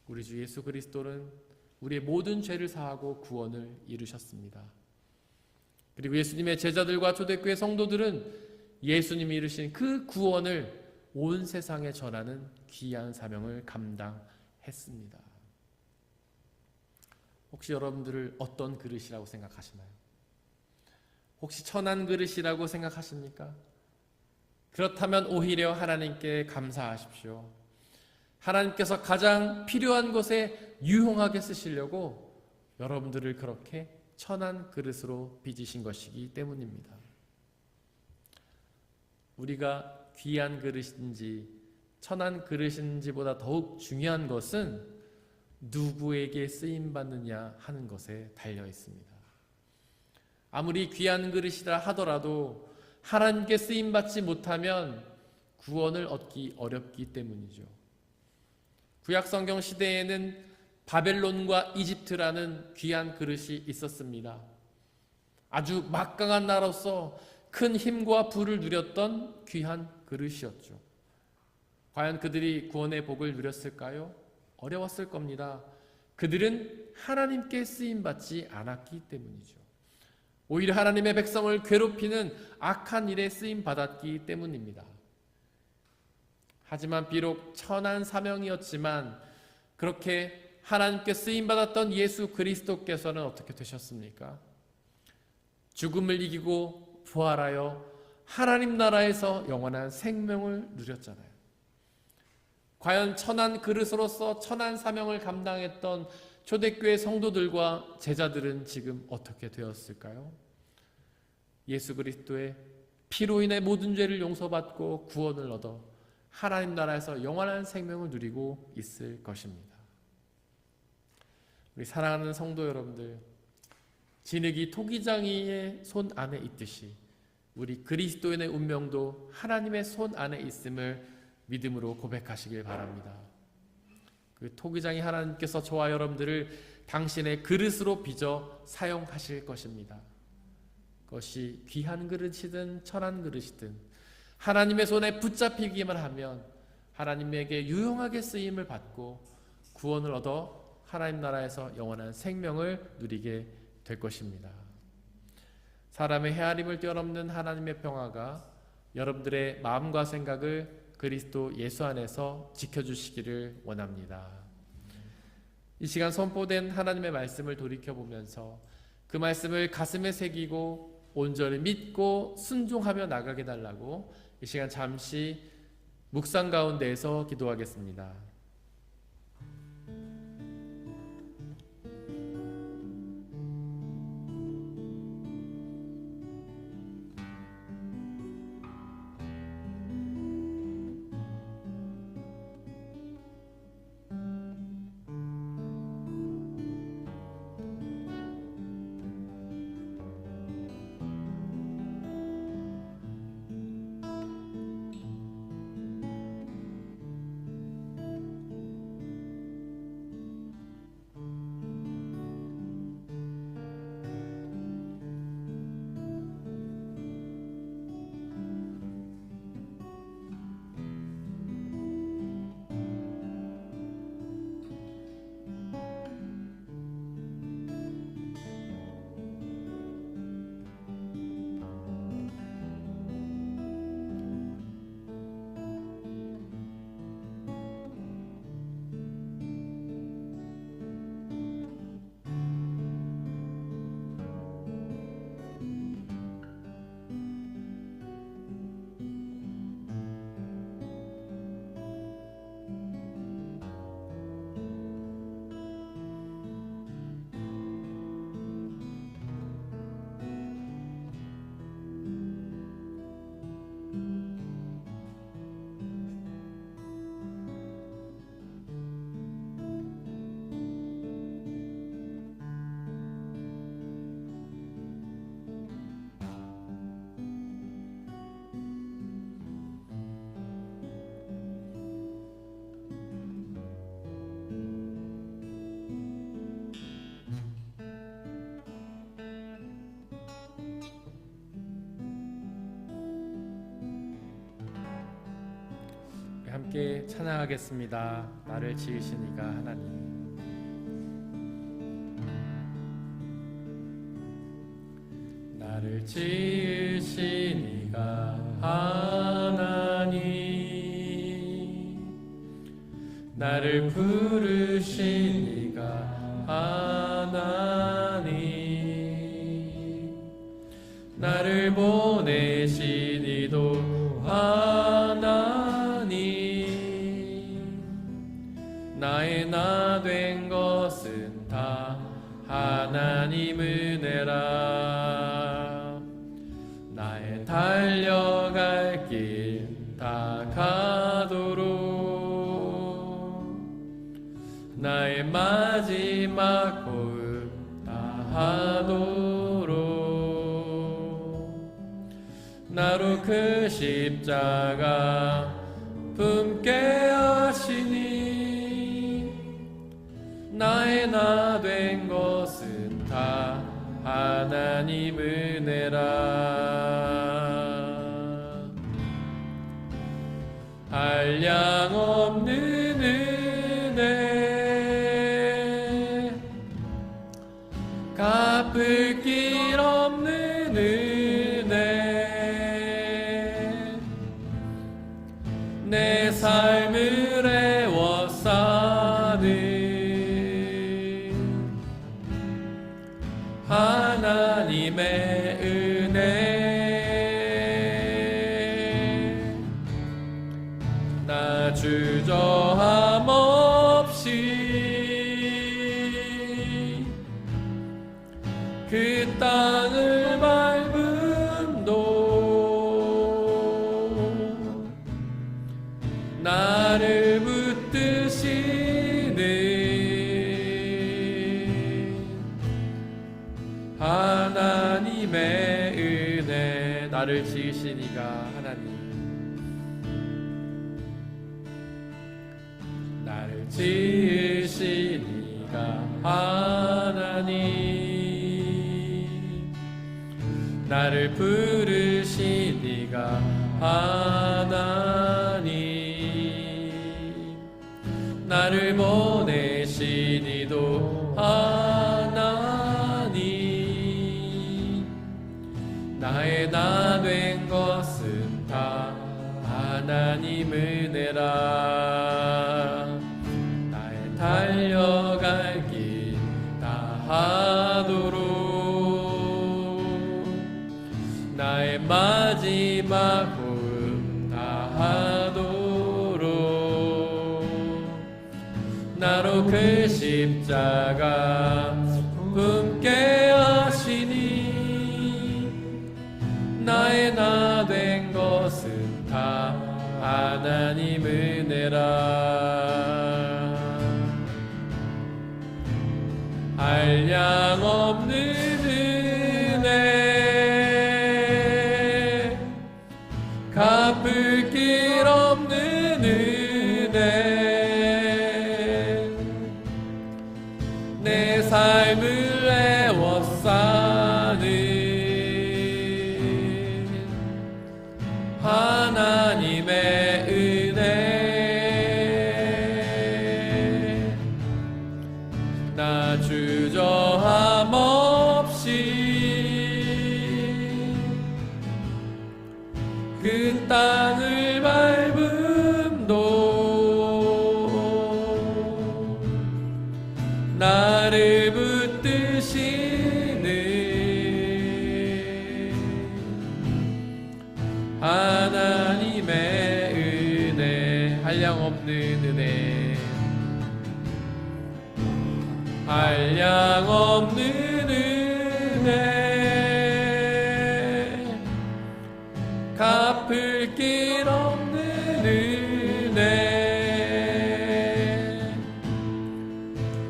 우리 주 예수 그리스도는 우리의 모든 죄를 사하고 구원을 이루셨습니다. 그리고 예수님의 제자들과 초대교회 성도들은 예수님이 이루신 그 구원을 온 세상에 전하는 귀한 사명을 감당했습니다. 혹시 여러분들을 어떤 그릇이라고 생각하시나요? 혹시 천한 그릇이라고 생각하십니까? 그렇다면 오히려 하나님께 감사하십시오. 하나님께서 가장 필요한 것에 유용하게 쓰시려고 여러분들을 그렇게 천한 그릇으로 빚으신 것이기 때문입니다. 우리가 귀한 그릇인지 천한 그릇인지보다 더욱 중요한 것은 누구에게 쓰임받느냐 하는 것에 달려 있습니다. 아무리 귀한 그릇이라 하더라도 하나님께 쓰임받지 못하면 구원을 얻기 어렵기 때문이죠. 구약성경 시대에는 바벨론과 이집트라는 귀한 그릇이 있었습니다. 아주 막강한 나라로서 큰 힘과 부를 누렸던 귀한 그릇이었죠. 과연 그들이 구원의 복을 누렸을까요? 어려웠을 겁니다. 그들은 하나님께 쓰임받지 않았기 때문이죠. 오히려 하나님의 백성을 괴롭히는 악한 일에 쓰임받았기 때문입니다. 하지만 비록 천한 사명이었지만 그렇게 하나님께 쓰임받았던 예수 그리스도께서는 어떻게 되셨습니까? 죽음을 이기고 부활하여 하나님 나라에서 영원한 생명을 누렸잖아요. 과연 천한 그릇으로서 천한 사명을 감당했던 초대교회 성도들과 제자들은 지금 어떻게 되었을까요? 예수 그리스도의 피로 인해 모든 죄를 용서받고 구원을 얻어 하나님 나라에서 영원한 생명을 누리고 있을 것입니다. 우리 사랑하는 성도 여러분들, 진흙이 토기장이의 손 안에 있듯이 우리 그리스도인의 운명도 하나님의 손 안에 있음을 믿음으로 고백하시길 바랍니다. 그 토기장이 하나님께서 저와 여러분들을 당신의 그릇으로 빚어 사용하실 것입니다. 그것이 귀한 그릇이든 천한 그릇이든 하나님의 손에 붙잡히기만 하면 하나님에게 유용하게 쓰임을 받고 구원을 얻어 하나님 나라에서 영원한 생명을 누리게 될 것입니다. 사람의 헤아림을 뛰어넘는 하나님의 평화가 여러분들의 마음과 생각을 그리스도 예수 안에서 지켜주시기를 원합니다. 이 시간 선포된 하나님의 말씀을 돌이켜보면서 그 말씀을 가슴에 새기고 온전히 믿고 순종하며 나가게 달라고 이 시간 잠시 묵상 가운데에서 기도하겠습니다. 함께 찬양하겠습니다. 나를 지으신 이가 하나님. 나를 지으신 이가 하나님, 나를 부르신 이가 하나님, 나를 보내신 이도 하나님, 나의 나 된 것은 다 하나님 은혜라. 나의 달려갈 길 다 가도록, 나의 마지막 호흡 다 하도록, 나로 그 십자가 품게 하시니, 나의 나 된 것은 다 하나님 은혜라. 한량없는 은혜, 갚을 길 없는 은혜, 내 삶을 애워싸는 하나님의 은혜, 나 주저함 없이 그 땅을 밟음도 나를 붙드시는 하나님의 은혜, 나를 지으신 이가 하나님, 나를 지으신 이가 하나님, 나를 부르신 이가 하나님, 나를 보내신 이도 하나님, 나의 나 된 것은 다 하나님 은혜라. 나의 달려갈 길 다 하도록, 나의 마지막 호흡 다 하도록, 나로 그 십자가 품게 하시니, 나의 나 된 것은 다 하나님 은혜라. 한량 없는 은혜, 갚을 길 없는 은혜, 내 삶을 애워싸는 하나님의 은혜, 나 주저함 없이 그 땅을 밟음도 나를 붙드시는 하나님의 은혜, 한량없는 은혜, 한량없는 은혜, 갚을 길 없는 은혜,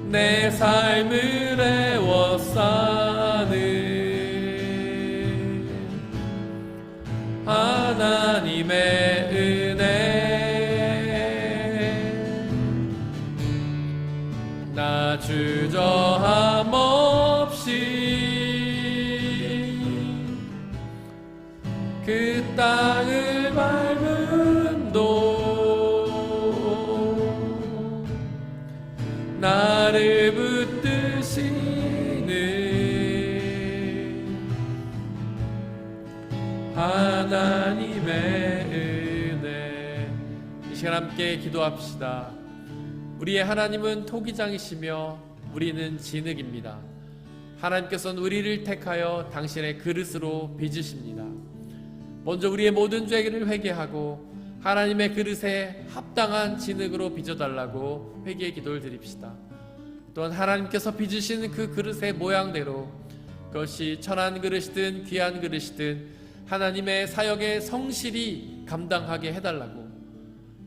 내 삶을 애워싸는 하나님의 은혜, 나 주저함 없이 그 땅을 밟음도 나를 붙드시는 하나님의 은혜. 이 시간 함께 기도합시다. 우리의 하나님은 토기장이시며 우리는 진흙입니다. 하나님께서는 우리를 택하여 당신의 그릇으로 빚으십니다. 먼저 우리의 모든 죄를 회개하고 하나님의 그릇에 합당한 진흙으로 빚어달라고 회개의 기도를 드립시다. 또한 하나님께서 빚으시는 그 그릇의 모양대로, 그것이 천한 그릇이든 귀한 그릇이든 하나님의 사역에 성실히 감당하게 해달라고,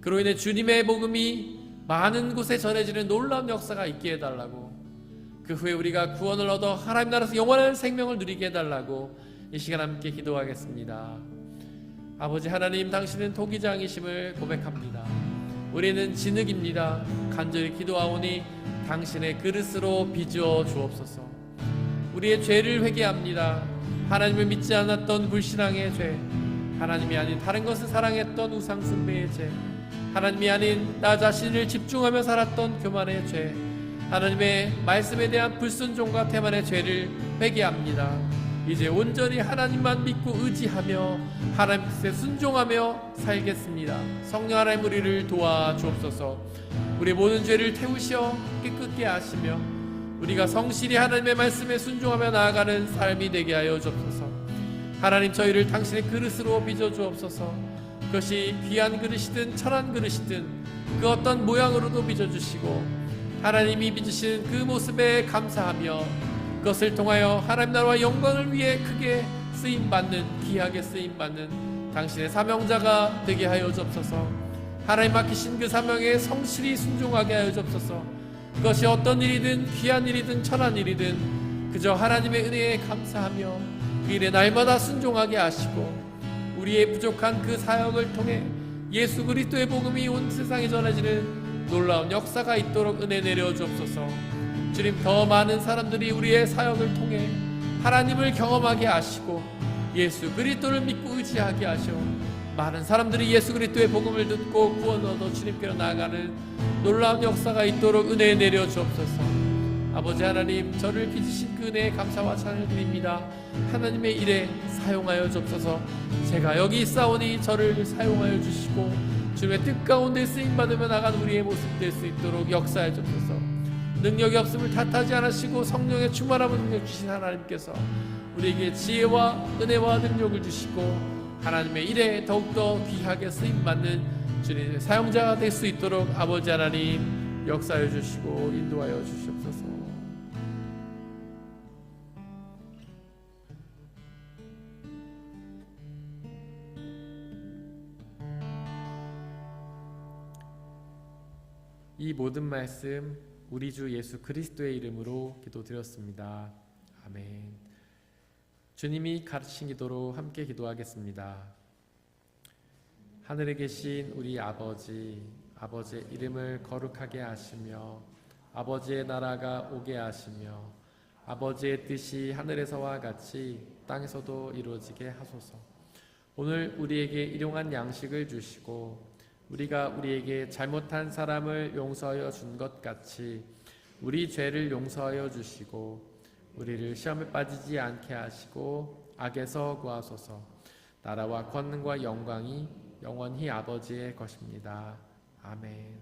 그로 인해 주님의 복음이 많은 곳에 전해지는 놀라운 역사가 있게 해달라고, 그 후에 우리가 구원을 얻어 하나님 나라에서 영원한 생명을 누리게 해달라고 이 시간 함께 기도하겠습니다. 아버지 하나님, 당신은 토기장이심을 고백합니다. 우리는 진흙입니다. 간절히 기도하오니 당신의 그릇으로 빚어 주옵소서. 우리의 죄를 회개합니다. 하나님을 믿지 않았던 불신앙의 죄, 하나님이 아닌 다른 것을 사랑했던 우상 숭배의 죄, 하나님이 아닌 나 자신을 집중하며 살았던 교만의 죄, 하나님의 말씀에 대한 불순종과 태만의 죄를 회개합니다. 이제 온전히 하나님만 믿고 의지하며 하나님께 순종하며 살겠습니다. 성령 하나님, 우리를 도와주옵소서. 우리 모든 죄를 태우시어 깨끗게 하시며 우리가 성실히 하나님의 말씀에 순종하며 나아가는 삶이 되게 하여 주옵소서. 하나님, 저희를 당신의 그릇으로 빚어주옵소서. 그것이 귀한 그릇이든 천한 그릇이든 그 어떤 모양으로도 빚어주시고, 하나님이 빚으신 그 모습에 감사하며 그것을 통하여 하나님 나라와 영광을 위해 크게 쓰임받는, 귀하게 쓰임받는 당신의 사명자가 되게 하여 주옵소서. 하나님 맡기신 그 사명에 성실히 순종하게 하여 주옵소서. 그것이 어떤 일이든 귀한 일이든 천한 일이든 그저 하나님의 은혜에 감사하며 그 일에 날마다 순종하게 하시고, 우리의 부족한 그 사역을 통해 예수 그리스도의 복음이 온 세상에 전해지는 놀라운 역사가 있도록 은혜 내려 주옵소서. 주님, 더 많은 사람들이 우리의 사역을 통해 하나님을 경험하게 하시고 예수 그리스도를 믿고 의지하게 하시오. 많은 사람들이 예수 그리스도의 복음을 듣고 구원 얻어 주님께로 나아가는 놀라운 역사가 있도록 은혜 내려 주옵소서. 아버지 하나님, 저를 빚으신 그 은혜에 감사와 찬양을 드립니다. 하나님의 일에 사용하여 주옵소서. 제가 여기 있사오니 저를 사용하여 주시고 주님의 뜻 가운데 쓰임받으며 나간 우리의 모습 될 수 있도록 역사해 주옵소서. 능력이 없음을 탓하지 않으시고 성령의 충만함을 능력 주신 하나님께서 우리에게 지혜와 은혜와 능력을 주시고 하나님의 일에 더욱더 귀하게 쓰임받는 주님의 사용자가 될 수 있도록 아버지 하나님 역사해 주시고 인도하여 주시옵소서. 이 모든 말씀 우리 주 예수 그리스도의 이름으로 기도드렸습니다. 아멘. 주님이 가르치신 기도로 함께 기도하겠습니다. 하늘에 계신 우리 아버지, 아버지의 이름을 거룩하게 하시며 아버지의 나라가 오게 하시며 아버지의 뜻이 하늘에서와 같이 땅에서도 이루어지게 하소서. 오늘 우리에게 일용할 양식을 주시고 우리가 우리에게 잘못한 사람을 용서하여 준 것 같이 우리 죄를 용서하여 주시고 우리를 시험에 빠지지 않게 하시고 악에서 구하소서. 나라와 권능과 영광이 영원히 아버지의 것입니다. 아멘.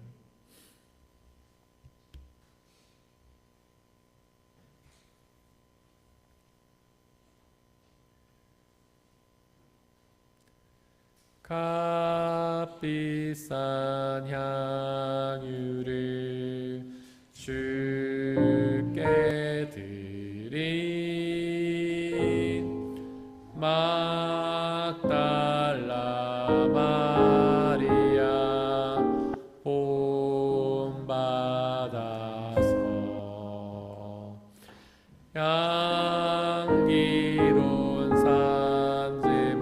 값비싼 향유를 주께 드린 막달라 마리아 본받아서 향기로운 산제물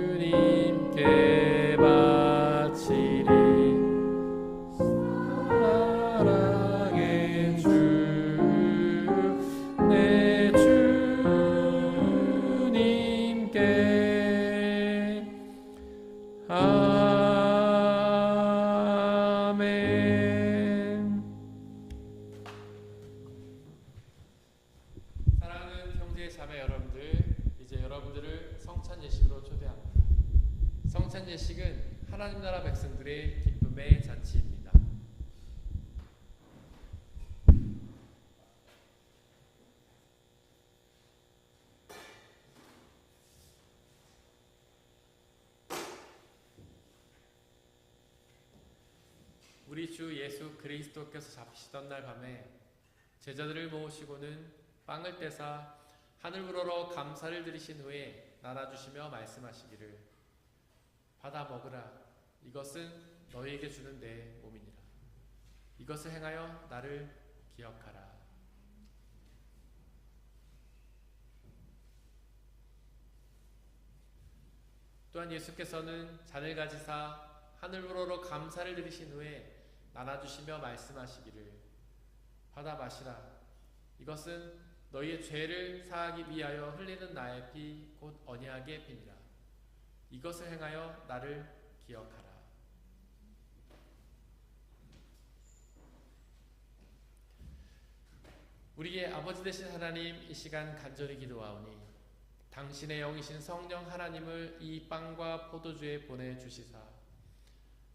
주님께 바치리. 주님의 기쁨의 잔치입니다. 우리 주 예수 그리스도께서 잡히시던 날 밤에 제자들을 모으시고는 빵을 떼사 하늘 우러러 감사를 드리신 후에 나눠주시며 말씀하시기를 받아 먹으라. 이것은 너희에게 주는 내 몸이니라. 이것을 행하여 나를 기억하라. 또한 예수께서는 잔을 가지사 하늘 우러러 감사를 드리신 후에 나눠주시며 말씀하시기를 받아 마시라. 이것은 너희의 죄를 사하기 위하여 흘리는 나의 피 곧 언약의 피니라. 이것을 행하여 나를 기억하라. 우리의 아버지 되신 하나님, 이 시간 간절히 기도하오니 당신의 영이신 성령 하나님을 이 빵과 포도주에 보내주시사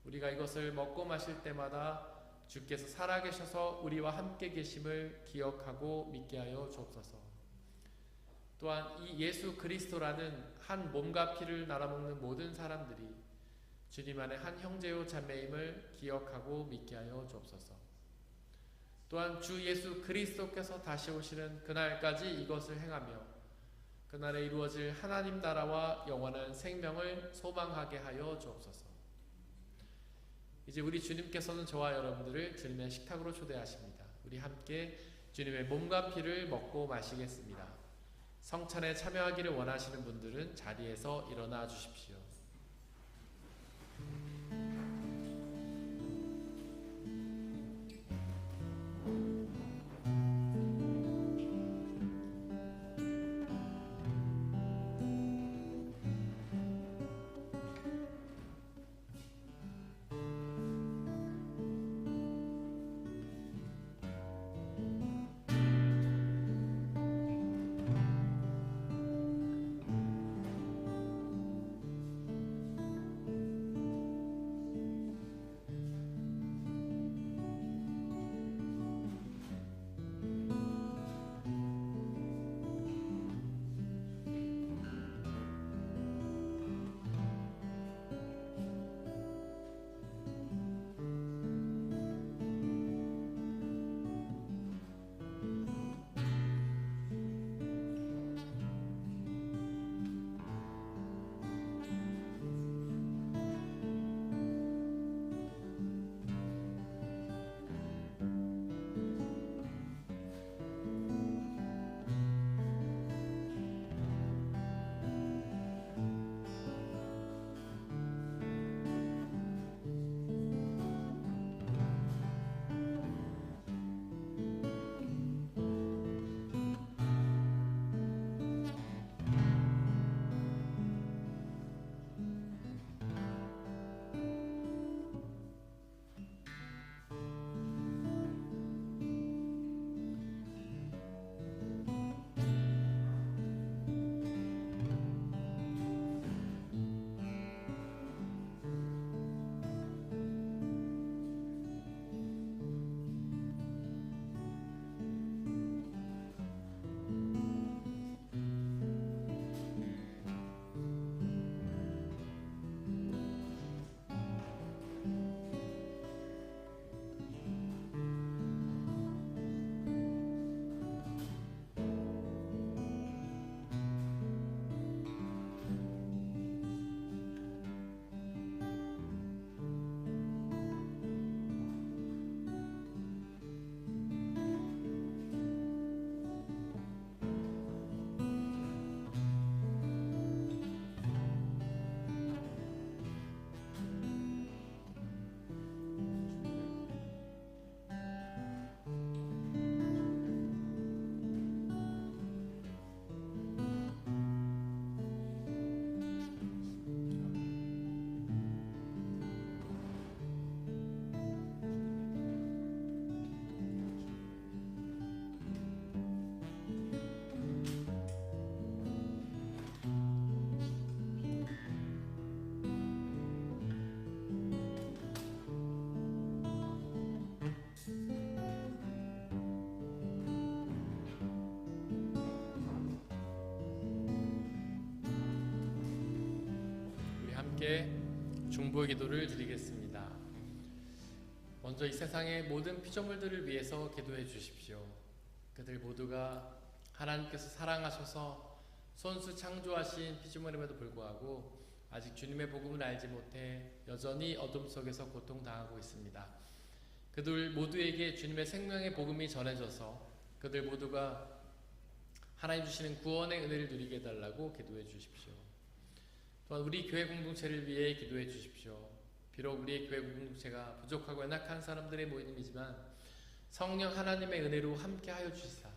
우리가 이것을 먹고 마실 때마다 주께서 살아계셔서 우리와 함께 계심을 기억하고 믿게 하여 주옵소서. 또한 이 예수 그리스도라는 한 몸과 피를 나눠먹는 모든 사람들이 주님 안에 한 형제요 자매임을 기억하고 믿게 하여 주옵소서. 또한 주 예수 그리스도께서 다시 오시는 그날까지 이것을 행하며 그날에 이루어질 하나님 나라와 영원한 생명을 소망하게 하여 주옵소서. 이제 우리 주님께서는 저와 여러분들을 주님의 식탁으로 초대하십니다. 우리 함께 주님의 몸과 피를 먹고 마시겠습니다. 성찬에 참여하기를 원하시는 분들은 자리에서 일어나 주십시오. 함께 중보의 기도를 드리겠습니다. 먼저 이 세상의 모든 피조물들을 위해서 기도해 주십시오. 그들 모두가 하나님께서 사랑하셔서 손수 창조하신 피조물임에도 불구하고 아직 주님의 복음을 알지 못해 여전히 어둠 속에서 고통당하고 있습니다. 그들 모두에게 주님의 생명의 복음이 전해져서 그들 모두가 하나님 주시는 구원의 은혜를 누리게 해달라고 기도해 주십시오. 또한 우리 교회 공동체를 위해 기도해 주십시오. 비록 우리의 교회 공동체가 부족하고 연약한 사람들의 모임이지만 성령 하나님의 은혜로 함께하여 주시사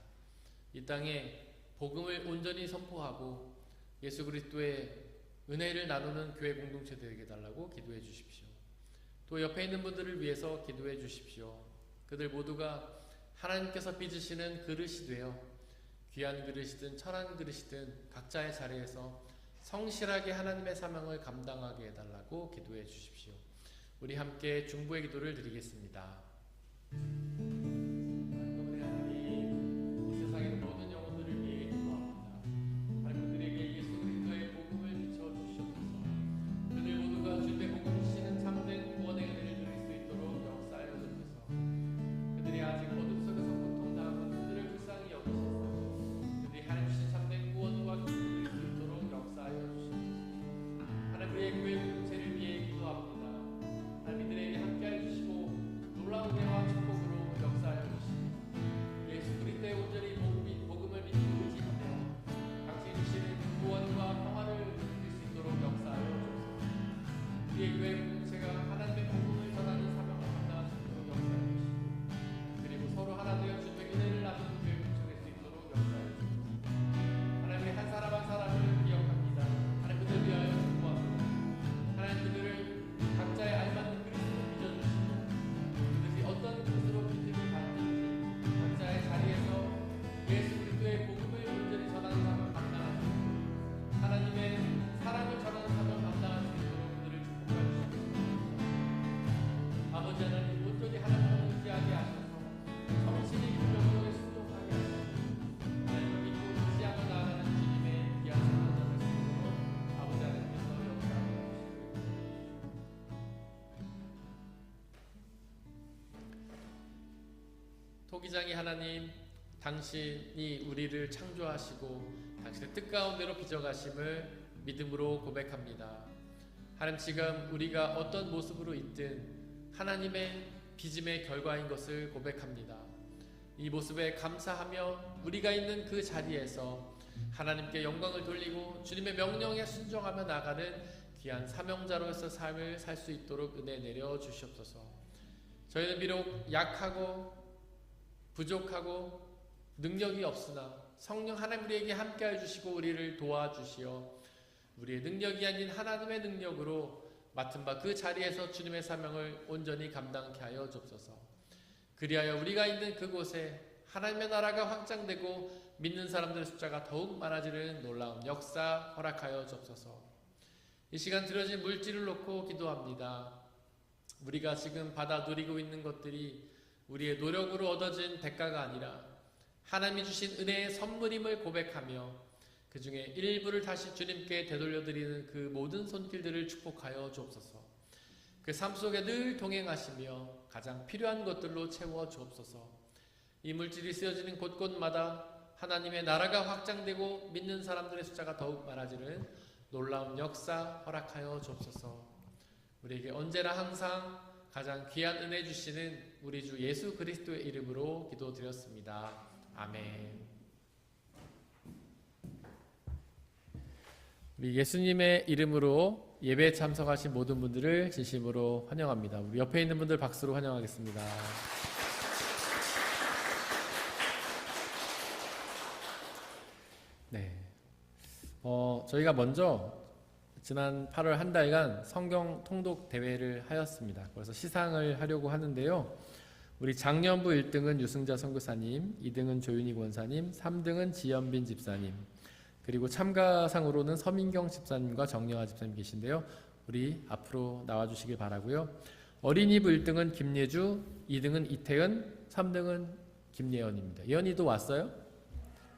이 땅에 복음을 온전히 선포하고 예수 그리스도의 은혜를 나누는 교회 공동체 되게 해달라고 기도해 주십시오. 또 옆에 있는 분들을 위해서 기도해 주십시오. 그들 모두가 하나님께서 빚으시는 그릇이 되어 귀한 그릇이든 천한 그릇이든 각자의 자리에서 성실하게 하나님의 사명을 감당하게 해달라고 기도해 주십시오. 우리 함께 중보의 기도를 드리겠습니다. 토기장의 하나님, 당신이 우리를 창조하시고 당신의 뜻 가운데로 빚어가심을 믿음으로 고백합니다. 하나님, 지금 우리가 어떤 모습으로 있든 하나님의 빚음의 결과인 것을 고백합니다. 이 모습에 감사하며 우리가 있는 그 자리에서 하나님께 영광을 돌리고 주님의 명령에 순종하며 나가는 귀한 사명자로서 삶을 살 수 있도록 은혜 내려 주시옵소서. 저희는 비록 약하고 부족하고 능력이 없으나 성령 하나님 우리에게 함께해 주시고 우리를 도와주시어 우리의 능력이 아닌 하나님의 능력으로 맡은 바 그 자리에서 주님의 사명을 온전히 감당케 하여 주옵소서. 그리하여 우리가 있는 그곳에 하나님의 나라가 확장되고 믿는 사람들의 숫자가 더욱 많아지는 놀라운 역사 허락하여 주옵소서. 이 시간 들어진 물질을 놓고 기도합니다. 우리가 지금 받아 누리고 있는 것들이 우리의 노력으로 얻어진 대가가 아니라 하나님이 주신 은혜의 선물임을 고백하며 그 중에 일부를 다시 주님께 되돌려드리는 그 모든 손길들을 축복하여 주옵소서. 그 삶 속에 늘 동행하시며 가장 필요한 것들로 채워 주옵소서. 이 물질이 쓰여지는 곳곳마다 하나님의 나라가 확장되고 믿는 사람들의 숫자가 더욱 많아지는 놀라운 역사 허락하여 주옵소서. 우리에게 언제나 항상 가장 귀한 은혜 주시는 우리 주 예수 그리스도의 이름으로 기도드렸습니다. 아멘. 우리 예수님의 이름으로 예배에 참석하신 모든 분들을 진심으로 환영합니다. 우리 옆에 있는 분들 박수로 환영하겠습니다. 네. 저희가 먼저 지난 8월 한 달간 성경 통독 대회를 하였습니다. 그래서 시상을 하려고 하는데요. 우리 작년부 1등은 유승자 선교사님, 2등은 조윤희 권사님, 3등은 지연빈 집사님, 그리고 참가상으로는 서민경 집사님과 정영아 집사님 계신데요. 우리 앞으로 나와주시길 바라고요. 어린이부 1등은 김예주, 2등은 이태은, 3등은 김예언입니다. 예언이도 왔어요?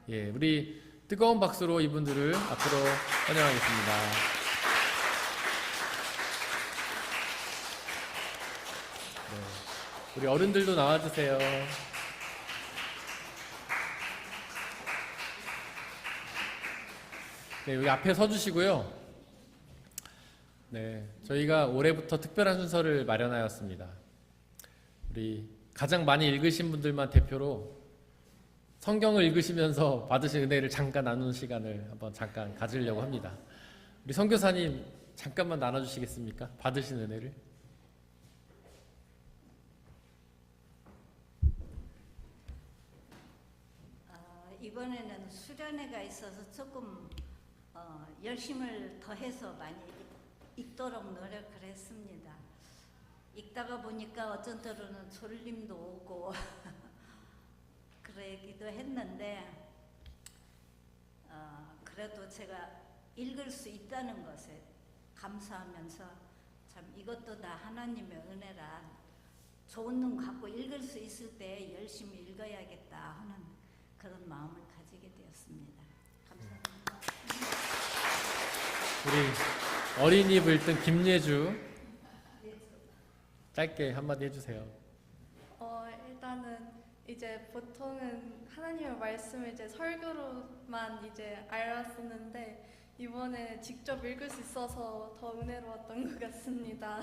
예, 우리 뜨거운 박수로 이분들을 앞으로 환영하겠습니다. 우리 어른들도 나와주세요. 네, 여기 앞에 서주시고요. 네, 저희가 올해부터 특별한 순서를 마련하였습니다. 우리 가장 많이 읽으신 분들만 대표로 성경을 읽으시면서 받으신 은혜를 잠깐 나누는 시간을 한번 잠깐 가지려고 합니다. 우리 선교사님 잠깐만 나눠주시겠습니까? 받으신 은혜를. 이번에는 수련회가 있어서 조금 열심을 더해서 많이 읽도록 노력을 했습니다. 읽다가 보니까 어쩐 때로는 졸림도 오고 그러기도 했는데 그래도 제가 읽을 수 있다는 것에 감사하면서 참 이것도 다 하나님의 은혜라 좋은 눈 갖고 읽을 수 있을 때 열심히 읽어야겠다 하는 그런 마음을 가지게 되었습니다. 감사합니다. 우리 어린이 불뜬 김예주 짧게 한마디 해주세요. 일단은 이제 보통은 하나님의 말씀을 이제 설교로만 이제 알았었는데 이번에 직접 읽을 수 있어서 더 은혜로웠던 것 같습니다.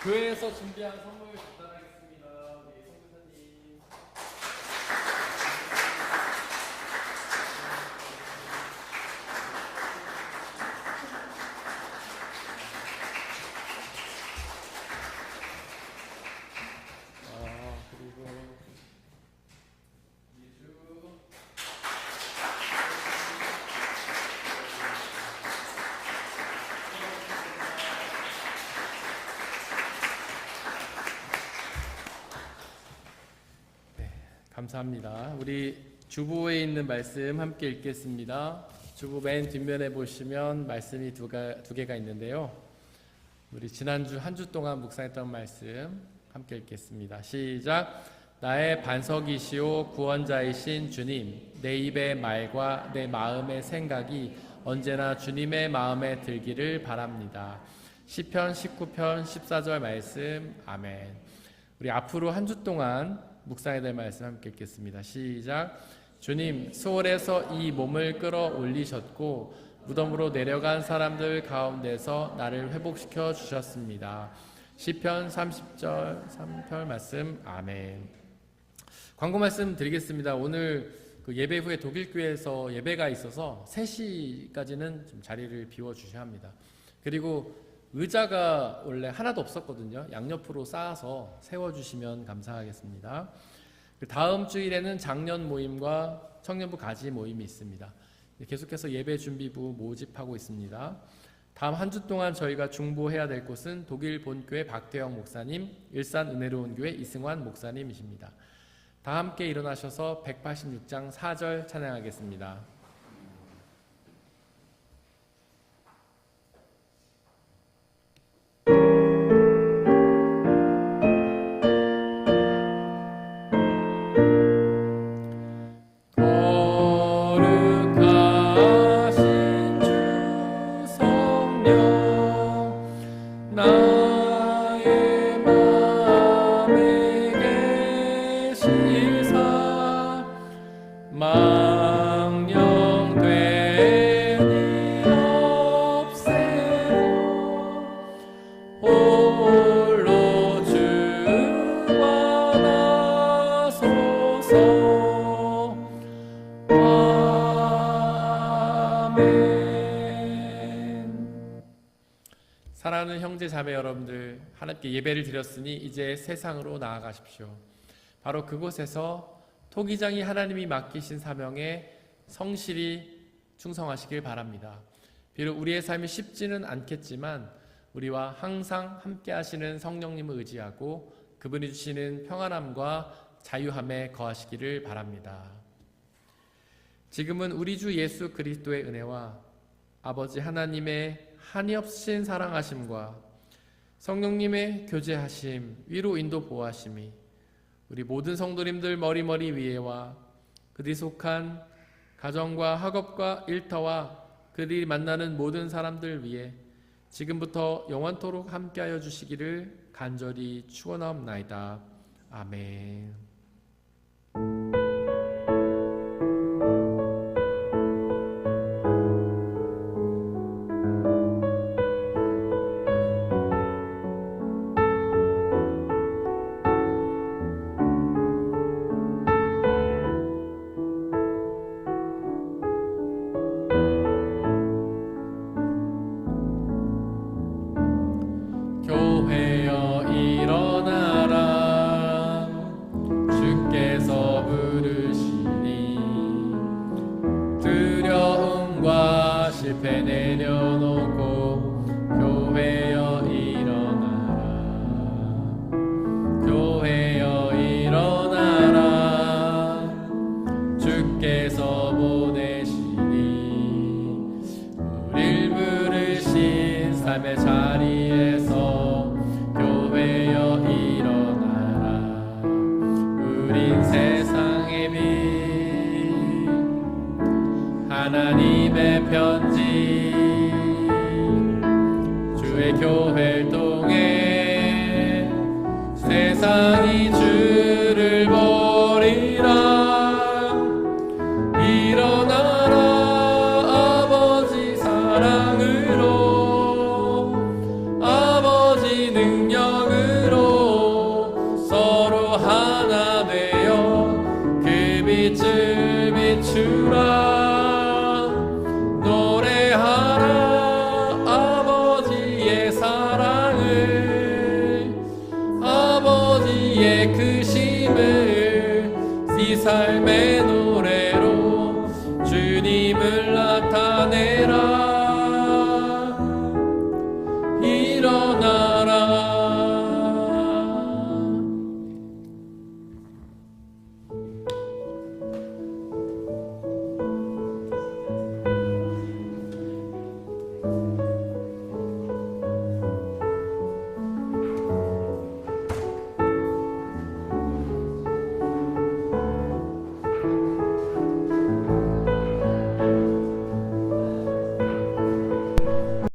교회에서 준비한 선물 전달하겠습니다. 우리 선교사님. 그리고 예주. 감사합니다. 우리 주보에 있는 말씀 함께 읽겠습니다. 주보 맨 뒷면에 보시면 말씀이 두 개가 있는데요. 우리 지난주 한 주 동안 묵상했던 말씀 함께 읽겠습니다. 시작. 나의 반석이시오 구원자이신 주님, 내 입의 말과 내 마음의 생각이 언제나 주님의 마음에 들기를 바랍니다. 시편 19편 14절 말씀. 아멘. 우리 앞으로 한 주 동안 묵상해야 될 말씀 함께 읽겠습니다. 시작. 주님, 수월에서 이 몸을 끌어올리셨고 무덤으로 내려간 사람들 가운데서 나를 회복시켜 주셨습니다. 시편 30절 3편 말씀. 아멘. 광고 말씀 드리겠습니다. 오늘 그 예배 후에 독일교회에서 예배가 있어서 3시까지는 좀 자리를 비워주셔야 합니다. 그리고 의자가 원래 하나도 없었거든요. 양옆으로 쌓아서 세워주시면 감사하겠습니다. 다음 주일에는 장년 모임과 청년부 가지 모임이 있습니다. 계속해서 예배 준비부 모집하고 있습니다. 다음 한 주 동안 저희가 중보해야 될 곳은 독일 본교회 박대영 목사님, 일산 은혜로운 교회 이승환 목사님이십니다. 다 함께 일어나셔서 186장 4절 찬양하겠습니다. 사랑하는 형제 자매 여러분들, 하나님께 예배를 드렸으니 이제 세상으로 나아가십시오. 바로 그곳에서 토기장이 하나님이 맡기신 사명에 성실히 충성하시길 바랍니다. 비록 우리의 삶이 쉽지는 않겠지만 우리와 항상 함께 하시는 성령님을 의지하고 그분이 주시는 평안함과 자유함에 거하시기를 바랍니다. 지금은 우리 주 예수 그리스도의 은혜와 아버지 하나님의 한이없으신 사랑하심과 성령님의 교제하심, 위로 인도 보호하심이 우리 모든 성도님들 머리머리 위에와 그들이 속한 가정과 학업과 일터와 그들이 만나는 모든 사람들 위에 지금부터 영원토록 함께하여 주시기를 간절히 축원하옵나이다. 아멘. 교회여 일어나라, 주께서 부르시니 두려움과 실패 내려놓고 교회여 일어나라, 교회여 일어나라, 주께서 보내시니 우릴 부르신 삶의 자리에서 교회여 일어나라. 우린 세상의 빛, 하나님의 편지, 주의 교회를 통해 세상이 주를 버리라. 일어나라 아버지 사랑으로, 아버지 능력으로 서로 하나 되어 그 빛을 비추라. 노래하라 아버지의 사랑을, 아버지의 크심을 네 삶에 놓